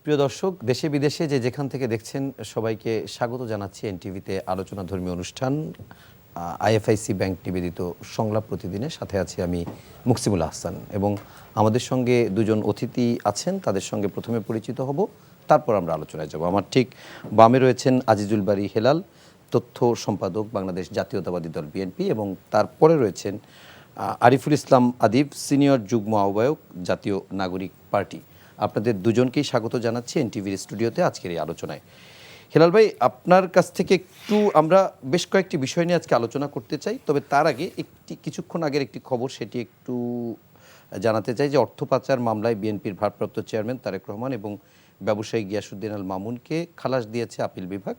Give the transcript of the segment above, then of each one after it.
প্রিয় দর্শক, দেশে বিদেশে যে যেখান থেকে দেখছেন সবাইকে স্বাগত জানাচ্ছি এনটিভিতে আলোচনা ধর্মী অনুষ্ঠান আইএফআইসি ব্যাংক নিবেদিত সংলাপ প্রতিদিনের সাথে আছি আমি মুকসিমুল আহসান এবং আমাদের সঙ্গে দুজন অতিথি আছেন। তাদের সঙ্গে প্রথমে পরিচিত হব, তারপর আমরা আলোচনায় যাব। আমার ঠিক বামে রয়েছেন আজিজুল বারী হেলাল, তথ্য সম্পাদক, বাংলাদেশ জাতীয়তাবাদী দল বিএনপি, এবং তারপরে রয়েছেন আরিফুল ইসলাম আদিব, সিনিয়র যুগ্ম আহ্বায়ক, জাতীয় নাগরিক পার্টি। আপনাদের দুজনকেই স্বাগত জানাচ্ছি এনটিভির স্টুডিওতে আজকের এই আলোচনায়। হেলাল ভাই, আপনার কাছ থেকে একটু আমরা বেশ কয়েকটি বিষয় নিয়ে আজকে আলোচনা করতে চাই, তবে তার আগে কিছুক্ষণ আগের একটি খবর সেটি একটু জানাতে চাই যে অর্থ পাচার মামলায় বিএনপির ভারপ্রাপ্ত চেয়ারম্যান তারেক রহমান এবং ব্যবসায়ী গিয়াসউদ্দিন আল মামুনকে খালাস দিয়েছে আপিল বিভাগ।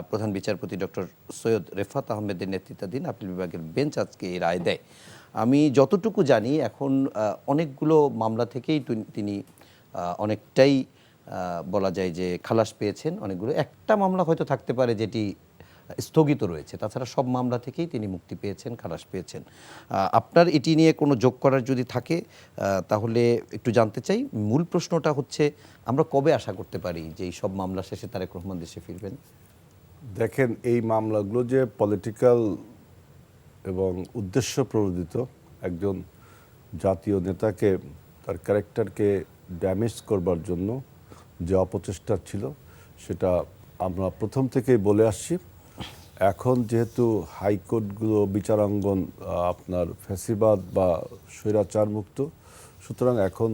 প্রধান বিচারপতি ডক্টর সৈয়দ রেফাত আহমেদের নেতৃত্বাধীন আপিল বিভাগের বেঞ্চ আজকে এই রায় দেয়। আমি যতটুকু জানি এখন অনেকগুলো মামলা থেকেই তিনি অনেকটাই বলা যায় যে খালাস পেয়েছেন। অনেকগুলো একটা মামলা হয়তো থাকতে পারে যেটি স্থগিত রয়েছে, তাছাড়া সব মামলা থেকেই তিনি মুক্তি পেয়েছেন, খালাস পেয়েছেন। আপনার এটি নিয়ে কোনো যোগ করার যদি থাকে তাহলে একটু জানতে চাই। মূল প্রশ্নটা হচ্ছে, আমরা কবে আশা করতে পারি যে এই সব মামলা শেষে তারেক রহমান দেশে ফিরবেন? দেখেন, এই মামলাগুলো যে পলিটিক্যাল এবং উদ্দেশ্য প্রণোদিত, একজন জাতীয় নেতাকে, তার ক্যারেক্টারকে ড্যামেজ করবার জন্য যে অপচেষ্টা ছিল, সেটা আমরা প্রথম থেকেই বলে আসছি। এখন যেহেতু হাইকোর্টগুলো বিচারাঙ্গন আপনার ফ্যাসিবাদ বা স্বৈরাচার মুক্ত, সুতরাং এখন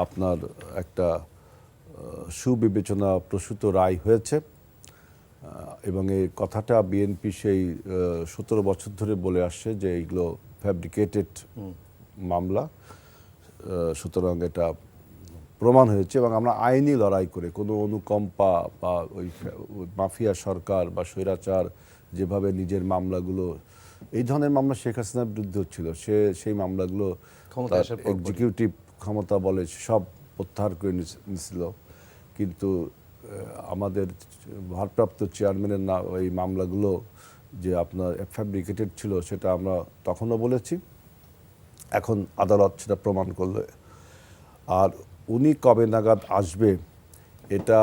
আপনার একটা সুবিবেচনা প্রসূত রায় হয়েছে এবং এই কথাটা বিএনপি সেই 17 বছর ধরে বলে আসছে যে এইগুলো ফ্যাব্রিকেটেড মামলা। সুতরাং এটা প্রমাণ হয়েছে এবং আমরা আইনি লড়াই করে কোনো অনুকম্পা বা ওই মাফিয়া সরকার বা স্বৈরাচার যেভাবে নিজের মামলাগুলো, এই ধরনের মামলা শেখ হাসিনার বিরুদ্ধে হচ্ছিল, সেই মামলাগুলো এক্সিকিউটিভ ক্ষমতা বলে সব প্রত্যাহার করে নিয়েছিল। কিন্তু আমাদের ভারপ্রাপ্ত চেয়ারম্যানের না এই মামলাগুলো যে আপনার ফ্যাব্রিকেটেড ছিল, সেটা আমরা তখনও বলেছি, এখন আদালত সেটা প্রমাণ করলো। আর উনি কবে নাগাদ আসবে, এটা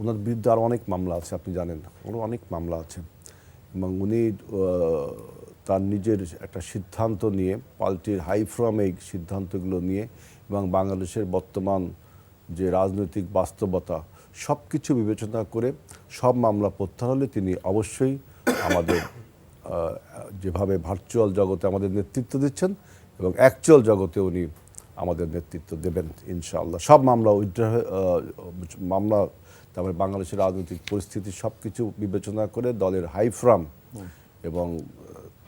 ওনার বিরুদ্ধে আরও অনেক মামলা আছে, আপনি জানেন, ওর অনেক মামলা আছে এবং উনি তার নিজের একটা সিদ্ধান্ত নিয়ে, পার্টির হাইফ্রম এই সিদ্ধান্তগুলো নিয়ে এবং বাংলাদেশের বর্তমান যে রাজনৈতিক বাস্তবতা সব কিছু বিবেচনা করে সব মামলা প্রত্যাহার হলে তিনি অবশ্যই আমাদের যেভাবে ভার্চুয়াল জগতে আমাদের নেতৃত্ব দিচ্ছেন এবং অ্যাকচুয়াল জগতে উনি আমাদের নেতৃত্ব দেবেন ইনশাআল্লাহ। সব মামলা মামলা, তারপরে বাংলাদেশের রাজনৈতিক পরিস্থিতি সব কিছু বিবেচনা করে দলের হাইফ্রাম এবং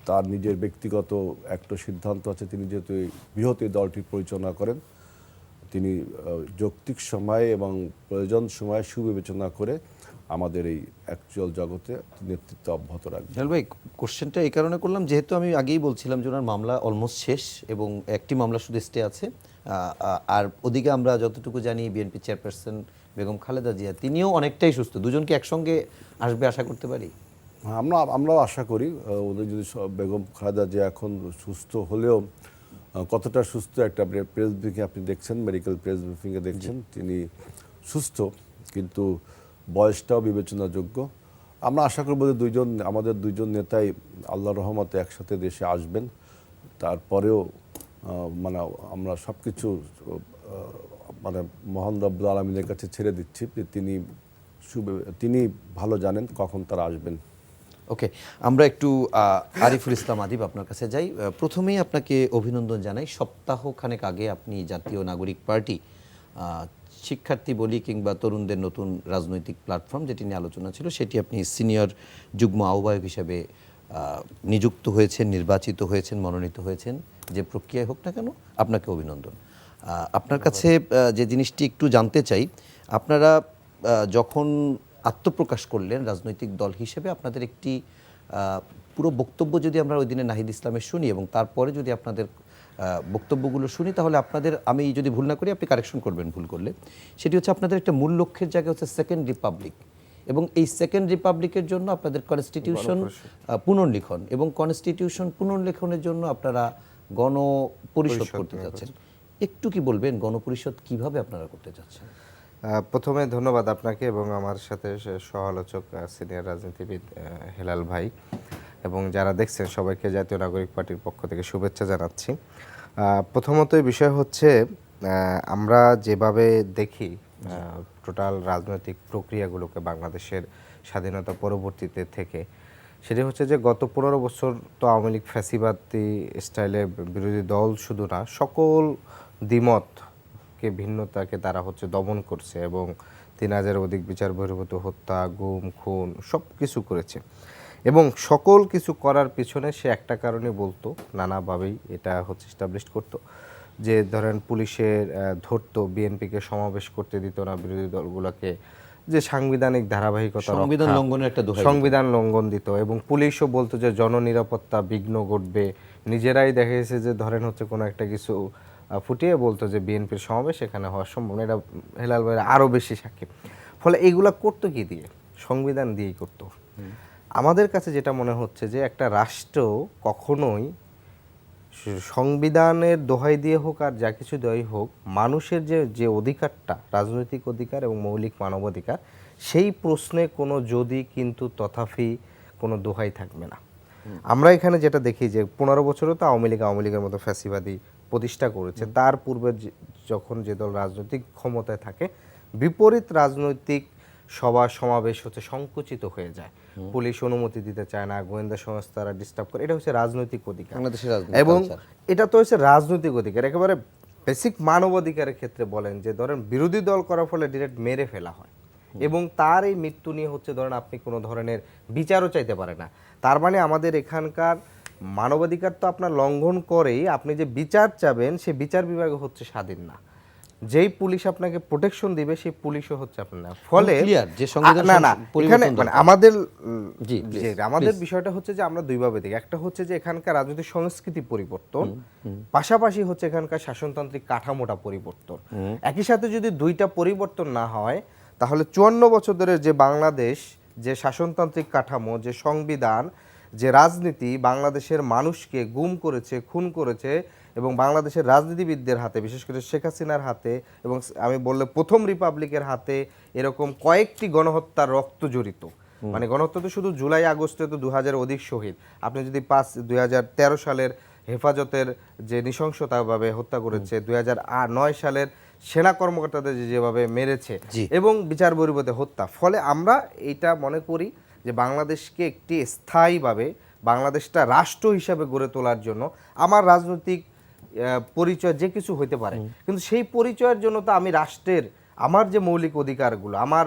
তার নিজের ব্যক্তিগত একটা সিদ্ধান্ত আছে, তিনি যেহেতু বৃহৎ এই দলটি পরিচালনা করেন, তিনি যৌক্তিক সময়ে এবং প্রয়োজন সময়ে সুবিবেচনা করে আমাদের এই অ্যাকচুয়াল জগতে নেতৃত্ব অব্যাহত রাখবেন। ভাই, কোশ্চেনটা এই কারণে করলাম যেহেতু আমি আগেই বলছিলাম যে ওনার মামলা অলমোস্ট শেষ এবং একটি মামলা শুধু স্টে আছে। আর ওদিকে আমরা যতটুকু জানি বিএনপি চেয়ারপারসন বেগম খালেদা জিয়া তিনিও অনেকটাই সুস্থ। দুজনকে একসঙ্গে আসবে আশা করতে পারি? আমরাও আশা করি ওদের যদি বেগম খালেদা জিয়া এখন সুস্থ হলেও কতটা সুস্থ একটা প্রেস ব্রিফিং আপনি দেখছেন, মেডিকেল প্রেস ব্রিফিংয়ে দেখছেন, তিনি সুস্থ কিন্তু বয়সটাও বিবেচনাযোগ্য। আমরা আশা করব যে আমাদের দুইজন নেতাই আল্লাহর রহমতে একসাথে দেশে আসবেন। তারপরেও মানে আমরা সব কিছু মানে মহান রব্বুল আলামিনের কাছে ছেড়ে দিচ্ছি যে তিনি ভালো জানেন কখন তারা আসবেন। ওকে, আমরা একটু আরিফুল ইসলাম আদিব আপনার কাছে যাই। প্রথমেই আপনাকে অভিনন্দন জানাই। সপ্তাহখানেক আগে আপনি জাতীয় নাগরিক পার্টি, শিক্ষার্থী বলি কিংবা তরুণদের নতুন রাজনৈতিক প্ল্যাটফর্ম যেটি নিয়ে আলোচনা ছিল, সেটি আপনি সিনিয়র যুগ্ম আহ্বায়ক হিসেবে নিযুক্ত হয়েছেন, নির্বাচিত হয়েছেন, মনোনীত হয়েছেন। যে প্রক্রিয়ায় হোক না কেন, আপনাকে অভিনন্দন। আপনার কাছে যে জিনিসটি একটু জানতে চাই, আপনারা যখন আত্মপ্রকাশ করলেন রাজনৈতিক দল হিসেবে, আপনাদের একটি পুরো বক্তব্য যদি আমরা ওই দিনে নাহিদ ইসলামের শুনি এবং তারপরে যদি আপনাদের বক্তব্যগুলো শুনি, তাহলে আপনাদের, আমি যদি ভুল না করি আপনি কারেকশন করবেন ভুল করলে, সেটি হচ্ছে আপনাদের একটা মূল লক্ষ্যের জায়গা হচ্ছে সেকেন্ড রিপাবলিক এবং এই সেকেন্ড রিপাবলিকের জন্য আপনাদের কনস্টিটিউশন পুনর্লিখন এবং কনস্টিটিউশন পুনর্লিখনের জন্য আপনারা গণপরিষদ করতে যাচ্ছেন। একটু কি বলবেন গণপরিষদ কিভাবে আপনারা করতে যাচ্ছেন? প্রথমে ধন্যবাদ আপনাকে এবং আমার সাথে সহ-আলোচক সিনিয়র রাজনীতিবিদ হেলাল ভাই এবং যারা দেখছেন সবাইকে জাতীয় নাগরিক পার্টির পক্ষ থেকে শুভেচ্ছা জানাচ্ছি। প্রথমতই বিষয় হচ্ছে আমরা যেভাবে দেখি টোটাল রাজনৈতিক প্রক্রিয়াগুলোকে বাংলাদেশের স্বাধীনতা পরবর্তীতে থেকে, সেটা হচ্ছে যে গত 15 বছর তো আওয়ামী লীগ ফ্যাসিবাদী স্টাইলে বিরোধী দল শুধু না, সকল দ্বিমতকে ভিন্নতাকে তারা হচ্ছে দমন করছে এবং 3000-এর অধিক বিচার বহির্ভূত হত্যা, গুম, খুন সব কিছু করেছে এবং সকল কিছু করার পিছনে সে একটা কারণে বলতো, নানাভাবেই এটা হচ্ছে এস্টাবলিশ করতো যে ধরেন পুলিশের ধরতো, বিএনপিকে সমাবেশ করতে দিত না, বিরোধী দলগুলোকে, যে সাংবিধানিক ধারাবাহিকতা সংবিধান লঙ্ঘনের একটা দোহাই সংবিধান লঙ্ঘন দিত এবং পুলিশও বলতো যে জননিরাপত্তা বিঘ্ন ঘটবে। নিজেরাই দেখা গেছে যে ধরেন হচ্ছে কোনো একটা কিছু ফুটিয়ে বলতো যে বিএনপির সমাবেশ এখানে হওয়া সম্ভব না, এটা হেলাল ভাইয়ের আরও বেশি সাক্ষী। ফলে এইগুলা করতো কি দিয়ে? সংবিধান দিয়েই করতো। আমাদের কাছে যেটা মনে হচ্ছে যে একটা রাষ্ট্র কখনোই সংবিধানের দোহাই দিয়ে হোক আর যা কিছু দোহাই হোক, মানুষের যে অধিকারটা, রাজনৈতিক অধিকার এবং মৌলিক মানবাধিকার, সেই প্রশ্নে কোনো যদি কিন্তু তথাপি কোনো দোহাই থাকবে না। আমরা এখানে যেটা দেখি যে 15 বছরও তো আওয়ামী লীগের মতো ফ্যাসিবাদী প্রতিষ্ঠা করেছে। তার পূর্বে যখন যে দল রাজনৈতিক ক্ষমতায় থাকে, বিপরীত রাজনৈতিক সভা সমাবেশ হচ্ছে সংকুচিত হয়ে যায়, পুলিশ অনুমতি দিতে চায় না, গোয়েন্দা সংস্থারা ডিস্টার্ব করে। এটা হচ্ছে রাজনৈতিক অধিকার এবং এটা তো হচ্ছে রাজনৈতিক অধিকার। একেবারে বেসিক মানবাধিকারের ক্ষেত্রে বলেন যে ধরেন বিরোধী দল করার ফলে ডিরেক্ট মেরে ফেলা হয় এবং তার এই মৃত্যু নিয়ে হচ্ছে ধরেন আপনি কোনো ধরনের বিচারও চাইতে পারেন না। তার মানে আমাদের এখানকার মানবাধিকার তো আপনার লঙ্ঘন করেই আপনি যে বিচার চাবেন সে বিচার বিভাগ হচ্ছে স্বাধীন না। যেই পুলিশ আপনাকে প্রোটেকশন দিবে সেই পুলিশও হচ্ছে আপনার না। ফলে যে সংবিধান না এখানে মানে আমাদের জি আমাদের বিষয়টা হচ্ছে যে আমরা দুইভাবে দেখি। একটা হচ্ছে যে এখানকার রাজনৈতিক সংস্কৃতি পরিবর্তন, পাশাপাশি হচ্ছে এখানকার শাসনতান্ত্রিক কাঠামোটা পরিবর্তন। একই সাথে যদি দুইটা পরিবর্তন না হয় তাহলে 54 বছর ধরে যে বাংলাদেশ, যে শাসনতান্ত্রিক কাঠামো, যে সংবিধান, যে রাজনীতি বাংলাদেশের মানুষকে গুম করেছে, খুন করেছে এবং বাংলাদেশের রাজনীতিবিদদের হাতে, বিশেষ করে শেখ হাসিনার হাতে এবং আমি বললে প্রথম রিপাবলিকের হাতে এরকম কয়েকটি গণহত্যার রক্ত জড়িত। মানে গণহত্যা তো শুধু জুলাই আগস্টে তো 2000 অধিক শহীদ। আপনি যদি 2013 সালের হেফাজতের যে নৃশংসতাভাবে হত্যা করেছে, 2009 সালের সেনা কর্মকর্তাদের যেভাবে মেরেছে এবং বিচার বহির্ভূত হত্যা। ফলে আমরা এইটা মনে করি যে বাংলাদেশকে একটি স্থায়ীভাবে বাংলাদেশটা রাষ্ট্র হিসাবে গড়ে তোলার জন্য আমার রাজনৈতিক পরিচয় যে কিছু হইতে পারে, কিন্তু সেই পরিচয়ের জন্য তো আমি রাষ্ট্রের আমার যে মৌলিক অধিকারগুলো, আমার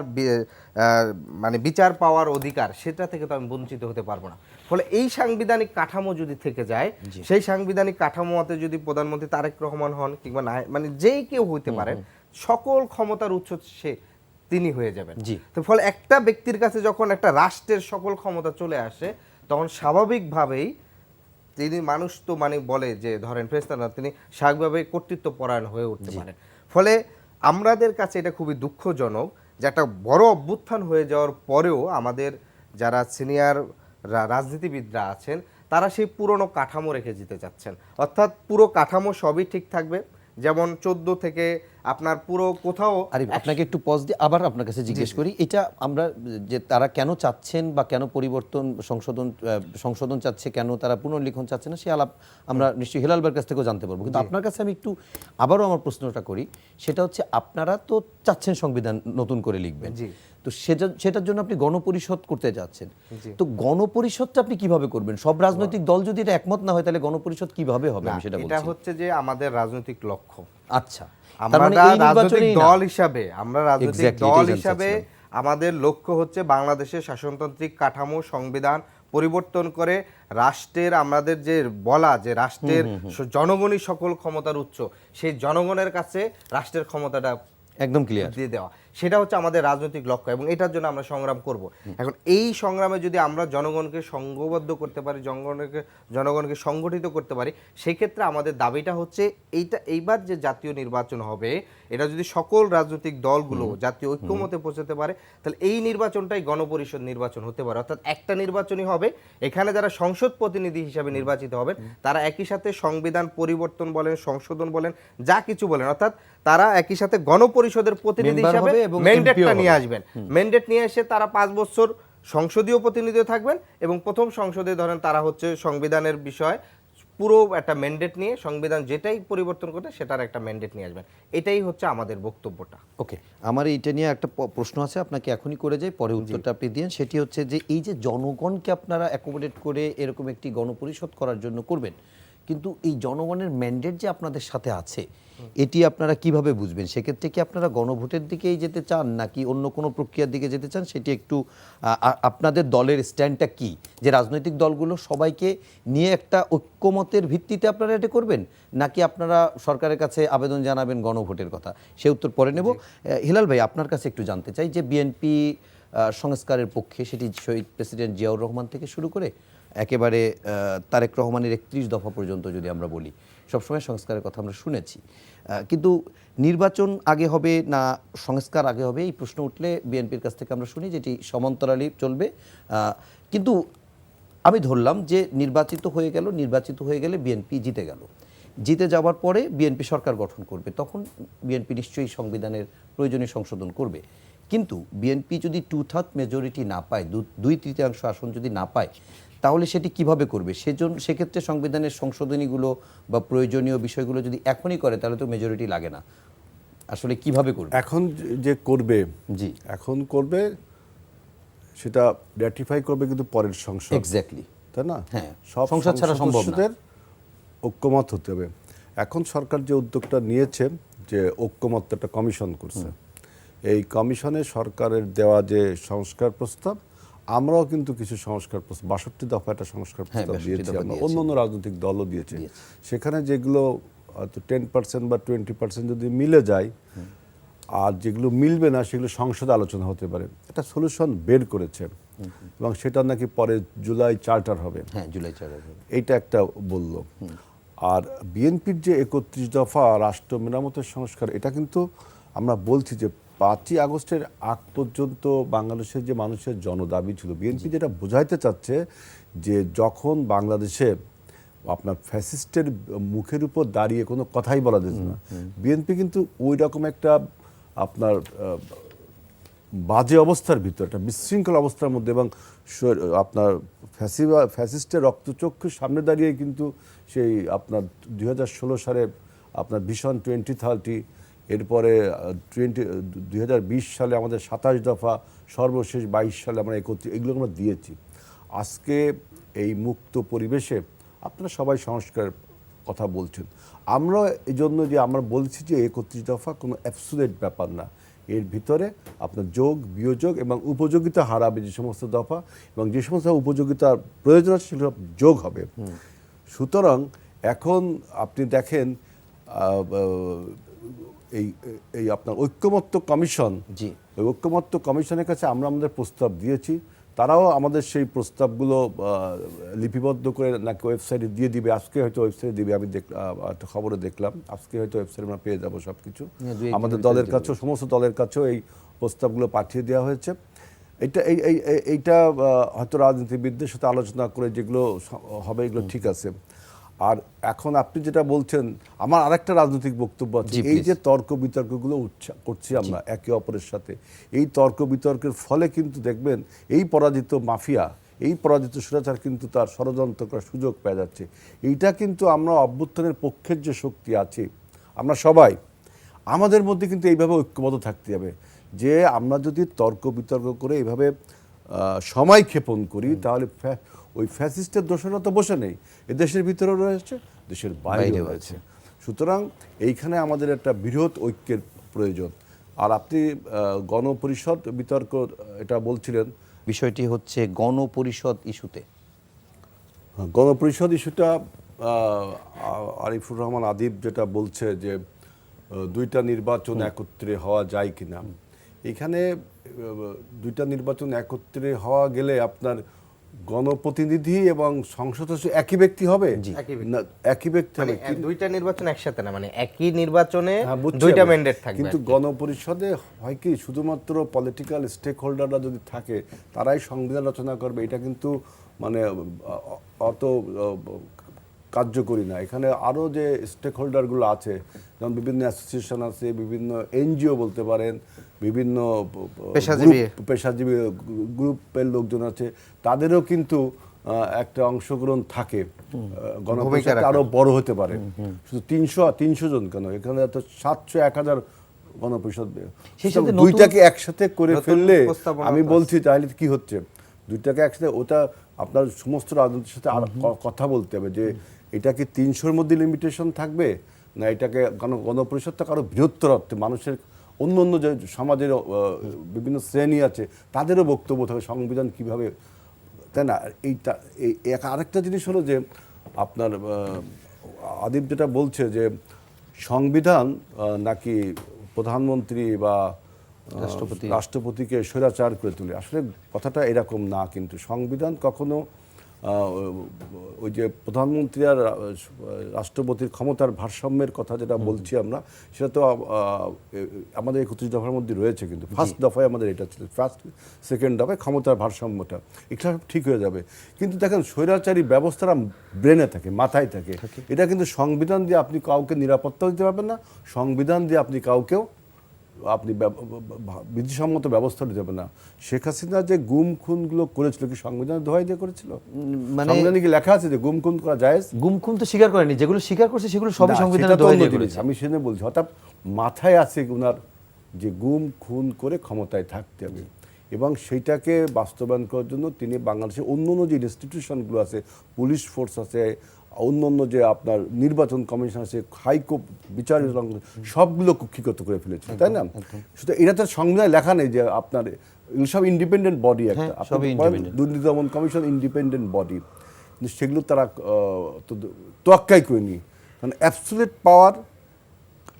মানে বিচার পাওয়ার অধিকার, সেটা থেকে তো আমি বঞ্চিত হতে পারবো না। ফলে এই সাংবিধানিক কাঠামো যদি থেকে যায়, সেই সাংবিধানিক কাঠামোতে যদি প্রধানমন্ত্রী তারেক রহমান হন কিংবা না, মানে যেই কেউ হইতে পারেন, সকল ক্ষমতার উৎস সে তিনি হয়ে যাবেন। তো ফলে একটা ব্যক্তির কাছে যখন একটা রাষ্ট্রের সকল ক্ষমতা চলে আসে, তখন স্বাভাবিকভাবেই তিনি, মানুষ তো মানে বলে যে ধরেন ফেরেশতা না, তিনি স্বাভাবিকভাবে কর্তৃত্ব পরায়ণ হয়ে উঠতে পারেন। ফলে আমাদের কাছে এটা খুবই দুঃখজনক যে একটা বড় অভ্যুত্থান হয়ে যাওয়ার পরেও আমাদের যারা সিনিয়র রাজনীতিবিদরা আছেন তারা সেই পুরনো কাঠামো রেখে যেতে চাচ্ছেন। অর্থাৎ পুরো কাঠামো সবই ঠিক থাকবে, যেমন 14 থেকে আপনার পুরো কোথাও। আপনাকে একটু পজ দিয়ে আবার আপনার কাছে জিজ্ঞেস করি, এটা আমরা যে তারা কেন চাচ্ছেন বা কেন পরিবর্তন সংশোধন চাচ্ছে, কেন তারা পুনর্লিখন চাচ্ছে না, সে আলাপ আমরা নিশ্চয়ই হেলাল ভাইয়ের কাছ থেকেও জানতে পারবো। কিন্তু আপনার কাছে আমি একটু আবারও আমার প্রশ্নটা করি, সেটা হচ্ছে আপনারা তো চাচ্ছেন সংবিধান নতুন করে লিখবেন, তো সেটার জন্য আপনি গণপরিষদ করতে যাচ্ছেন, তো গণপরিষদটা আপনি কিভাবে করবেন? সব রাজনৈতিক দল যদি এটা একমত না হয় তাহলে গণপরিষদ কিভাবে হবে? আমি সেটা বলছি। এটা হচ্ছে যে আমাদের রাজনৈতিক লক্ষ্য। আচ্ছা, আমরা রাজনৈতিক দল হিসাবে আমাদের লক্ষ্য হচ্ছে বাংলাদেশের শাসনতান্ত্রিক কাঠামো, সংবিধান পরিবর্তন করে রাষ্ট্রের, আমাদের যে বলা যে রাষ্ট্রের জনগণই সকল ক্ষমতার উৎস, সেই জনগণের কাছে রাষ্ট্রের ক্ষমতাটা একদম ক্লিয়ার দিয়ে দেওয়া, সেটা হচ্ছে আমাদের রাজনৈতিক লক্ষ্য এবং এটার জন্য আমরা সংগ্রাম করব। এখন এই সংগ্রামে যদি আমরা জনগণকে সংঘবদ্ধ করতে পারি, জনগণকে সংগঠিত করতে পারি, সেই ক্ষেত্রে আমাদের দাবিটা হচ্ছে এইবার যে জাতীয় নির্বাচন হবে, এটা যদি সকল রাজনৈতিক দলগুলো জাতীয় ঐক্যমতে পৌঁছাতে পারে, তাহলে এই নির্বাচনটাই গণপরিষদ নির্বাচন হতে পারে। অর্থাৎ একটা নির্বাচনই হবে, এখানে যারা সংসদ প্রতিনিধি হিসাবে নির্বাচিত হবেন তারা একই সাথে সংবিধান পরিবর্তন বলেন, সংশোধন বলেন, যা কিছু বলেন, অর্থাৎ তারা একই সাথে গণপরিষদের প্রতিনিধি হিসাবে এবং ম্যান্ডেটটা MP ও নিয়ে হবে। আসবেন। ম্যান্ডেট নিয়ে এসে তারা 5 বছর সংসদীয় প্রতিনিধি থাকবেন এবং প্রথম সংসদে ধরেন তারা হচ্ছে সংবিধানের বিষয় পুরো একটা ম্যান্ডেট নিয়ে সংবিধান যেটাই পরিবর্তন করতে সেটার একটা ম্যান্ডেট নিয়ে আসবেন। এটাই হচ্ছে আমাদের বক্তব্যটা। ওকে, আমার এইটা নিয়ে একটা প্রশ্ন আছে, আপনাকে এখনই করে যাই, পরে উত্তরটা আপনি দিন। সেটি হচ্ছে যে এই যে জনগণকে আপনারা অ্যাকোমোডেট করে এরকম একটি গণপরিষদ করার জন্য করবেন, কিন্তু এই জনগণের ম্যান্ডেট যে আপনাদের সাথে আছে এটি আপনারা কিভাবে বুঝবেন? সেক্ষেত্রে কি আপনারা গণভোটের দিকেই যেতে চান নাকি অন্য কোনো প্রক্রিয়ার দিকে যেতে চান? সেটি একটু আপনাদের দলের স্ট্যান্ডটা কি, যে রাজনৈতিক দলগুলো সবাইকে নিয়ে একটা ঐক্যমতের ভিত্তিতে আপনারা এটা করবেন, নাকি আপনারা সরকারের কাছে আবেদন জানাবেন গণভোটের কথা? সে উত্তর পরে নেব। হিলাল ভাই, আপনার কাছে একটু জানতে চাই যে বিএনপি সংস্কারের পক্ষে, সেটি শহীদ প্রেসিডেন্ট জিয়াউর রহমান থেকে শুরু করে একেবারে তারেক রহমানের 31 দফা পর্যন্ত যদি আমরা বলি, সবসময় সংস্কারের কথা আমরা শুনেছি, কিন্তু নির্বাচন আগে হবে না সংস্কার আগে হবে এই প্রশ্ন উঠলে বিএনপির কাছ থেকে আমরা শুনি যেটি সমান্তরালই চলবে। কিন্তু আমি ধরলাম যে নির্বাচিত হয়ে গেলে বিএনপি জিতে গেল, জিতে যাওয়ার পরে বিএনপি সরকার গঠন করবে, তখন বিএনপি নিশ্চয়ই সংবিধানের প্রয়োজনীয় সংশোধন করবে। কিন্তু বিএনপি যদি 2/3 মেজরিটি না পায়, 2/3 আসন যদি না পায়, তাহলে সেটি কিভাবে করবে? সেক্ষেত্রে সংবিধানের সংশোধনীগুলো বা প্রয়োজনীয় বিষয়গুলো যদি এখনই করে তাহলে তো মেজরিটি লাগে না, আসলে কিভাবে করবে? এখন যে করবে, জি, এখন করবে সেটা র্যাটিফাই করবে কিন্তু পরের সংসদ, এক্স্যাক্টলি, তাই না? হ্যাঁ, সব সংসদ ছাড়া সম্ভব না। সদস্যদের ঐক্যমত হতে হবে। এখন সরকার যে উদ্যোগটা নিয়েছে যে ঐক্যমত একটা কমিশন করছে, এই কমিশনে সরকারের দেওয়া যে সংস্কার প্রস্তাব, আমরাও কিন্তু কিছু সংস্কার প্রস্তাব 62 দফা একটা সংস্কার প্রস্তাব 62 দিয়েছি, দফা আমরা দিয়েছি। অন্য রাজনৈতিক দলও দিয়েছে। সেখানে যেগুলো হয়তো 10% বা 20% যদি মিলে যায়, আর যেগুলো মিলবে না সেগুলো সংসদে আলোচনা হতে পারে, একটা সলিউশন বের করেছে এবং সেটা নাকি পরে জুলাই চার্টার হবে। হ্যাঁ, জুলাই 4 এইটা একটা বলল। আর বিএনপির যে 31 দফা রাষ্ট্র মেরামতের সংস্কার, এটা কিন্তু আমরা বলছি যে 5ই আগস্টের আগ পর্যন্ত বাংলাদেশের যে মানুষের জনদাবি ছিল, বিএনপি যেটা বোঝাইতে চাচ্ছে যে যখন বাংলাদেশে আপনার ফ্যাসিস্টের মুখের উপর দাঁড়িয়ে কোনো কথাই বলা যেত না, বিএনপি কিন্তু ওই রকম একটা আপনার বাজে অবস্থার ভিতর, একটা বিশৃঙ্খল অবস্থার মধ্যে, এবং আপনার ফ্যাসিস্টের রক্তচক্ষুর সামনে দাঁড়িয়ে কিন্তু সেই আপনার 2016 সালে আপনার ভিশন 2030, এরপরে 2020 সালে আমাদের 27 দফা, সর্বশেষ 22 সালে আমরা 31, এগুলো আমরা দিয়েছি। আজকে এই মুক্ত পরিবেশে আপনারা সবাই সংস্কার কথা বলছেন, আমরা এই জন্য যে আমরা বলছি যে 31 দফা কোনো অ্যাবসোলিউট ব্যাপার না, এর ভিতরে আপনার যোগ বিয়োগ এবং উপযোগিতা হারাবে যে সমস্ত দফা, এবং যে সমস্ত উপযোগিতার প্রয়োজন আছে সেগুলো যোগ হবে। সুতরাং এখন আপনি দেখেন এই আপনার ঐক্যমত্য কমিশন, জি, ওই ঐক্যমত্য কমিশনের কাছে আমরা আমাদের প্রস্তাব দিয়েছি, তারাও আমাদের সেই প্রস্তাবগুলো লিপিবদ্ধ করে নাকি ওয়েবসাইটে দিয়ে দিবে, আজকে হয়তো ওয়েবসাইটে দিবে, আমি একটা খবরে দেখলাম আজকে হয়তো ওয়েবসাইটে আমরা পেয়ে যাবো সব কিছু। আমাদের দলের কাছেও, সমস্ত দলের কাছেও এই প্রস্তাবগুলো পাঠিয়ে দেওয়া হয়েছে। এইটা হয়তো রাজনীতিবিদদের সাথে আলোচনা করে যেগুলো হবে এগুলো ঠিক আছে। আর এখন আপনি যেটা বলছেন, আমার আরেকটা রাজনৈতিক বক্তব্য আছে, এই যে তর্ক বিতর্কগুলো করছি আমরা একে অপরের সাথে, এই তর্ক বিতর্কের ফলে কিন্তু দেখবেন এই পরাজিত মাফিয়া, এই পরাজিত সুরাচার কিন্তু তার ষড়যন্ত্র করার সুযোগ পেয়ে যাচ্ছে। এইটা কিন্তু আমরা অভ্যুত্থানের পক্ষের যে শক্তি আছে, আমরা সবাই আমাদের মধ্যে কিন্তু এইভাবে ঐক্যবদ্ধ থাকতে হবে যে আমরা যদি তর্ক বিতর্ক করে এইভাবে সময় ক্ষেপণ করি, তাহলে ওই ফ্যাসিস্টের দোষরা তো বসে নেই, এ দেশের ভিতরেও রয়েছে, দেশের বাইরেও রয়েছে। সুতরাং এইখানে আমাদের একটা বৃহৎ ঐক্যের প্রয়োজন। আর আপনি গণপরিষদ বিতর্ক এটা বলছিলেন, বিষয়টি হচ্ছে গণপরিষদ ইস্যুতে। গণপরিষদ ইস্যুটা আরিফুর রহমান আদিব যেটা বলছে যে 2টা নির্বাচন একত্রে হওয়া যায় কিনা। এখানে 2টা নির্বাচন একত্রে হওয়া গেলে আপনার গণপ্রতিনিধি এবং সংসদ একই ব্যক্তি হবে, একই ব্যক্তি হবে, 2টা নির্বাচন একসাথে না, মানে একই নির্বাচনে হ্যাঁ, 2টা ম্যান্ডেট থাকবে। কিন্তু গণপরিষদে হয় কি, শুধুমাত্র পলিটিক্যাল স্টেক হোল্ডাররা যদি থাকে তারাই সংবিধান রচনা করবে, এটা কিন্তু মানে অত কার্যকরী না। এখানে আরও যে স্টেক হোল্ডারগুলো আছে, যেমন বিভিন্ন অ্যাসোসিয়েশন আছে, বিভিন্ন এনজিও বলতে পারেন, বিভিন্ন পেশাজীবী গ্রুপের লোকজন আছে, তাদেরও কিন্তু একটা অংশগ্রহণ থাকে, গণপরিষদ আরো বড় হতে পারে। শুধু 300 জন কেন, এখানে তো 700-1000 গণপরিষদ। দুইটাকে একসাথে করে ফেললে আমি বলছি তাহলে কি হচ্ছে, দুইটাকে একসাথে, ওটা আপনার সমস্ত রাজনীতির সাথে কথা বলতে হবে যে এটা কি 300-র মধ্যে লিমিটেশন থাকবে, না এটাকে গণপরিষদটা আরো বৃহত্তর অর্থে মানুষের অন্য অন্য যে সমাজের বিভিন্ন শ্রেণী আছে তাদেরও বক্তব্য থাকে সংবিধান কিভাবে, তাই না? এইটা আরেকটা জিনিস হলো যে আপনার আদিব যেটা বলছে যে সংবিধান নাকি প্রধানমন্ত্রী বা রাষ্ট্রপতিকে স্বৈরাচার করে তুলে। আসলে কথাটা এরকম না, কিন্তু সংবিধান কখনো ওই যে প্রধানমন্ত্রী আর রাষ্ট্রপতির ক্ষমতার ভারসাম্যের কথা যেটা বলছি আমরা, সেটা তো আমাদের 31 দফার মধ্যে রয়েছে, কিন্তু ফার্স্ট দফায় আমাদের এটা ছিল, ফার্স্ট সেকেন্ড দফায় ক্ষমতার ভারসাম্যটা, এটা ঠিক হয়ে যাবে। কিন্তু দেখেন স্বৈরাচারী ব্যবস্থাটা ব্রেনে থাকে, মাথায় থাকে, এটা কিন্তু সংবিধান দিয়ে আপনি কাউকে নিরাপত্তা দিতে পারবেন না, সংবিধান দিয়ে আপনি কাউকেও আপনি বিধিসম্মত ব্যবস্থা নিতে পারবেন না। শেখ হাসিনা যে গুম খুনগুলো করেছিল কি সংবিধানের দোহাই দিয়ে করেছিল? মানে সংবিধানে কি লেখা আছে যে গুম খুন করা জায়েজ? গুম খুন তো স্বীকার করেনি, যেগুলো স্বীকার করছে সেগুলো সবই সংবিধানের দোহাই দিয়ে করেছে। আমি সেজন্য বলছি, অর্থাৎ মাথায় আছে ওনার যে গুম খুন করে ক্ষমতায় থাকতে হবে, এবং সেইটাকে বাস্তবায়ন করার জন্য তিনি বাংলাদেশের অন্য অন্য যে ইনস্টিটিউশনগুলো আছে, পুলিশ ফোর্স আছে, অন্য অন্য যে আপনার নির্বাচন কমিশন আছে, হাইকোর্ট বিচার, সবগুলো কুক্ষিগত করে ফেলেছে, তাই না? শুধু এটা তো সংবিধানে লেখা নেই যে আপনার সব ইন্ডিপেন্ডেন্ট বডি, একটা দুর্নীতি দমন কমিশন ইন্ডিপেন্ডেন্ট বডি, কিন্তু সেগুলো তারা তোয়াক্কাই করেনি। মানে অ্যাবসোলিউট পাওয়ার,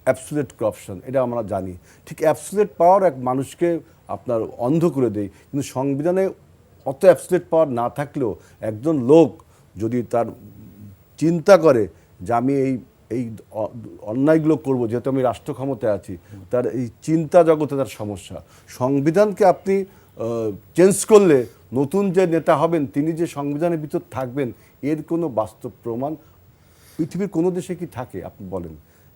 অ্যাবসোলিউট করাপশন, এটা আমরা জানি। ঠিক অ্যাবসোলিউট পাওয়ার এক মানুষকে আপনার অন্ধ করে দেয়, কিন্তু সংবিধানে অত অ্যাবসোলিউট পাওয়ার না থাকলেও একজন লোক যদি তার চিন্তা করে যে আমি এই অন্যায়গুলো করব, যেহেতু আমি রাষ্ট্র ক্ষমতায় আছি, তার এই চিন্তা জগতে তার সমস্যা। সংবিধানকে আপনি চেঞ্জ করলে নতুন যে নেতা হবেন তিনি যে সংবিধানের ভিতর থাকবেন, এর কোনো বাস্তব প্রমাণ পৃথিবীর কোনো দেশে কি থাকে আপনি বলেন?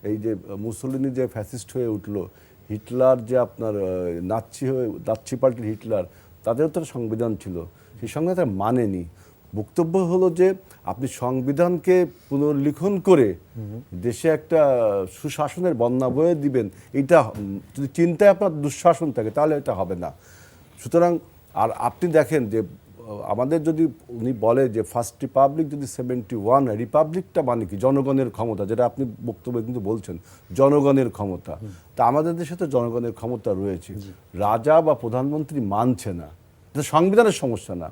এই যে মুসলিনি যে ফ্যাসিস্ট হয়ে উঠলো, হিটলার যে আপনার নাৎসি পার্টির হিটলার, তাদেরও তো সংবিধান ছিল, সেই সংবিধান তারা মানেনি। বক্তব্য হলো যে আপনি সংবিধানকে পুনর্লিখন করে দেশে একটা সুশাসনের বন্যা বয়ে দিবেন, এটা যদি চিন্তায় আপনার দুঃশাসন থাকে তাহলে এটা হবে না। সুতরাং আর আপনি দেখেন যে আমাদের যদি উনি বলে যে ফার্স্ট রিপাবলিক যদি 71, রিপাবলিকটা মানে কি? জনগণের ক্ষমতা, যেটা আপনি বক্তব্যে কিন্তু বলছেন জনগণের ক্ষমতা। তা আমাদের দেশে তো জনগণের ক্ষমতা রয়েছে, রাজা বা প্রধানমন্ত্রী মানছে না, এটা সংবিধানের সমস্যা না।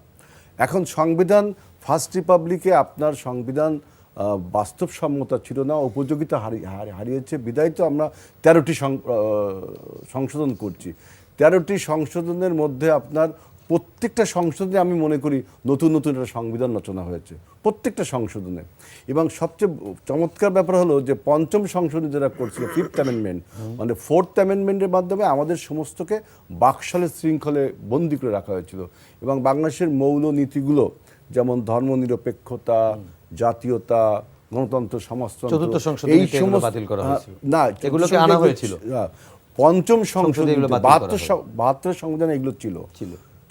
এখন সংবিধান ফার্স্ট রিপাবলিকে আপনার সংবিধান বাস্তবসম্মতা ছিল না, উপযোগিতা হারিয়েছে, বিদায় তো আমরা 13টি সংশোধন করছি। 13টি সংশোধনের মধ্যে আপনার প্রত্যেকটা সংশোধনে আমি মনে করি নতুন নতুন একটা সংবিধান রচনা হয়েছে, প্রত্যেকটা সংশোধনে। এবং সবচেয়ে চমৎকার ব্যাপার হলো যে 5ম সংশোধন যেটা করছিল, 5th অ্যামেন্ডমেন্ট, মানে 4th অ্যামেন্ডমেন্টের মাধ্যমে আমাদের সমস্তকে বাকশালের শৃঙ্খলে বন্দী করে রাখা হয়েছিল, এবং বাংলাদেশের মৌল নীতিগুলো যেমন ধর্মনিরপেক্ষতা, জাতীয়তা, গণতন্ত্র, সমাজতন্ত্র, এই সমস্ত বাতিল করা হয়েছিল না, এগুলোকে আনা হয়েছিল 5ম সংশোধনী, 72 সংবিধানে এগুলো ছিল।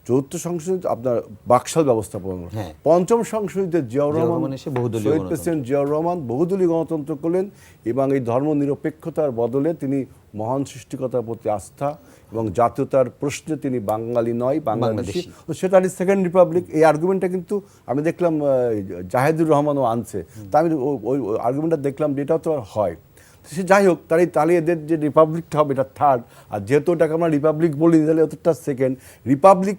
4th সংশোধনী আপনার বাকশাল ব্যবস্থাপনা, 5ম সংশোধনীতে জিয়াউর রহমান, শহীদ প্রেসিডেন্ট জিয়াউর রহমান বহুদলীয় গণতন্ত্র করলেন, এবং এই ধর্মনিরপেক্ষতার বদলে তিনি মহান সৃষ্টিকতার প্রতি আস্থা এবং জাতীয়তার প্রশ্নে তিনি বাঙালি নয় বাংলাদেশি, সেটা সেকেন্ড রিপাবলিক। এই আর্গুমেন্টটা কিন্তু আমি দেখলাম জাহেদুর রহমানও আনছে, তা আমি ওই আর্গুমেন্টটা দেখলাম যে এটাও তো হয়। সে যাই হোক, তাহলে এদের যে রিপাবলিকটা হবে এটা থার্ড, আর যেহেতু ওটাকে আমরা রিপাবলিক বলি তাহলে ওটা সেকেন্ড। রিপাবলিক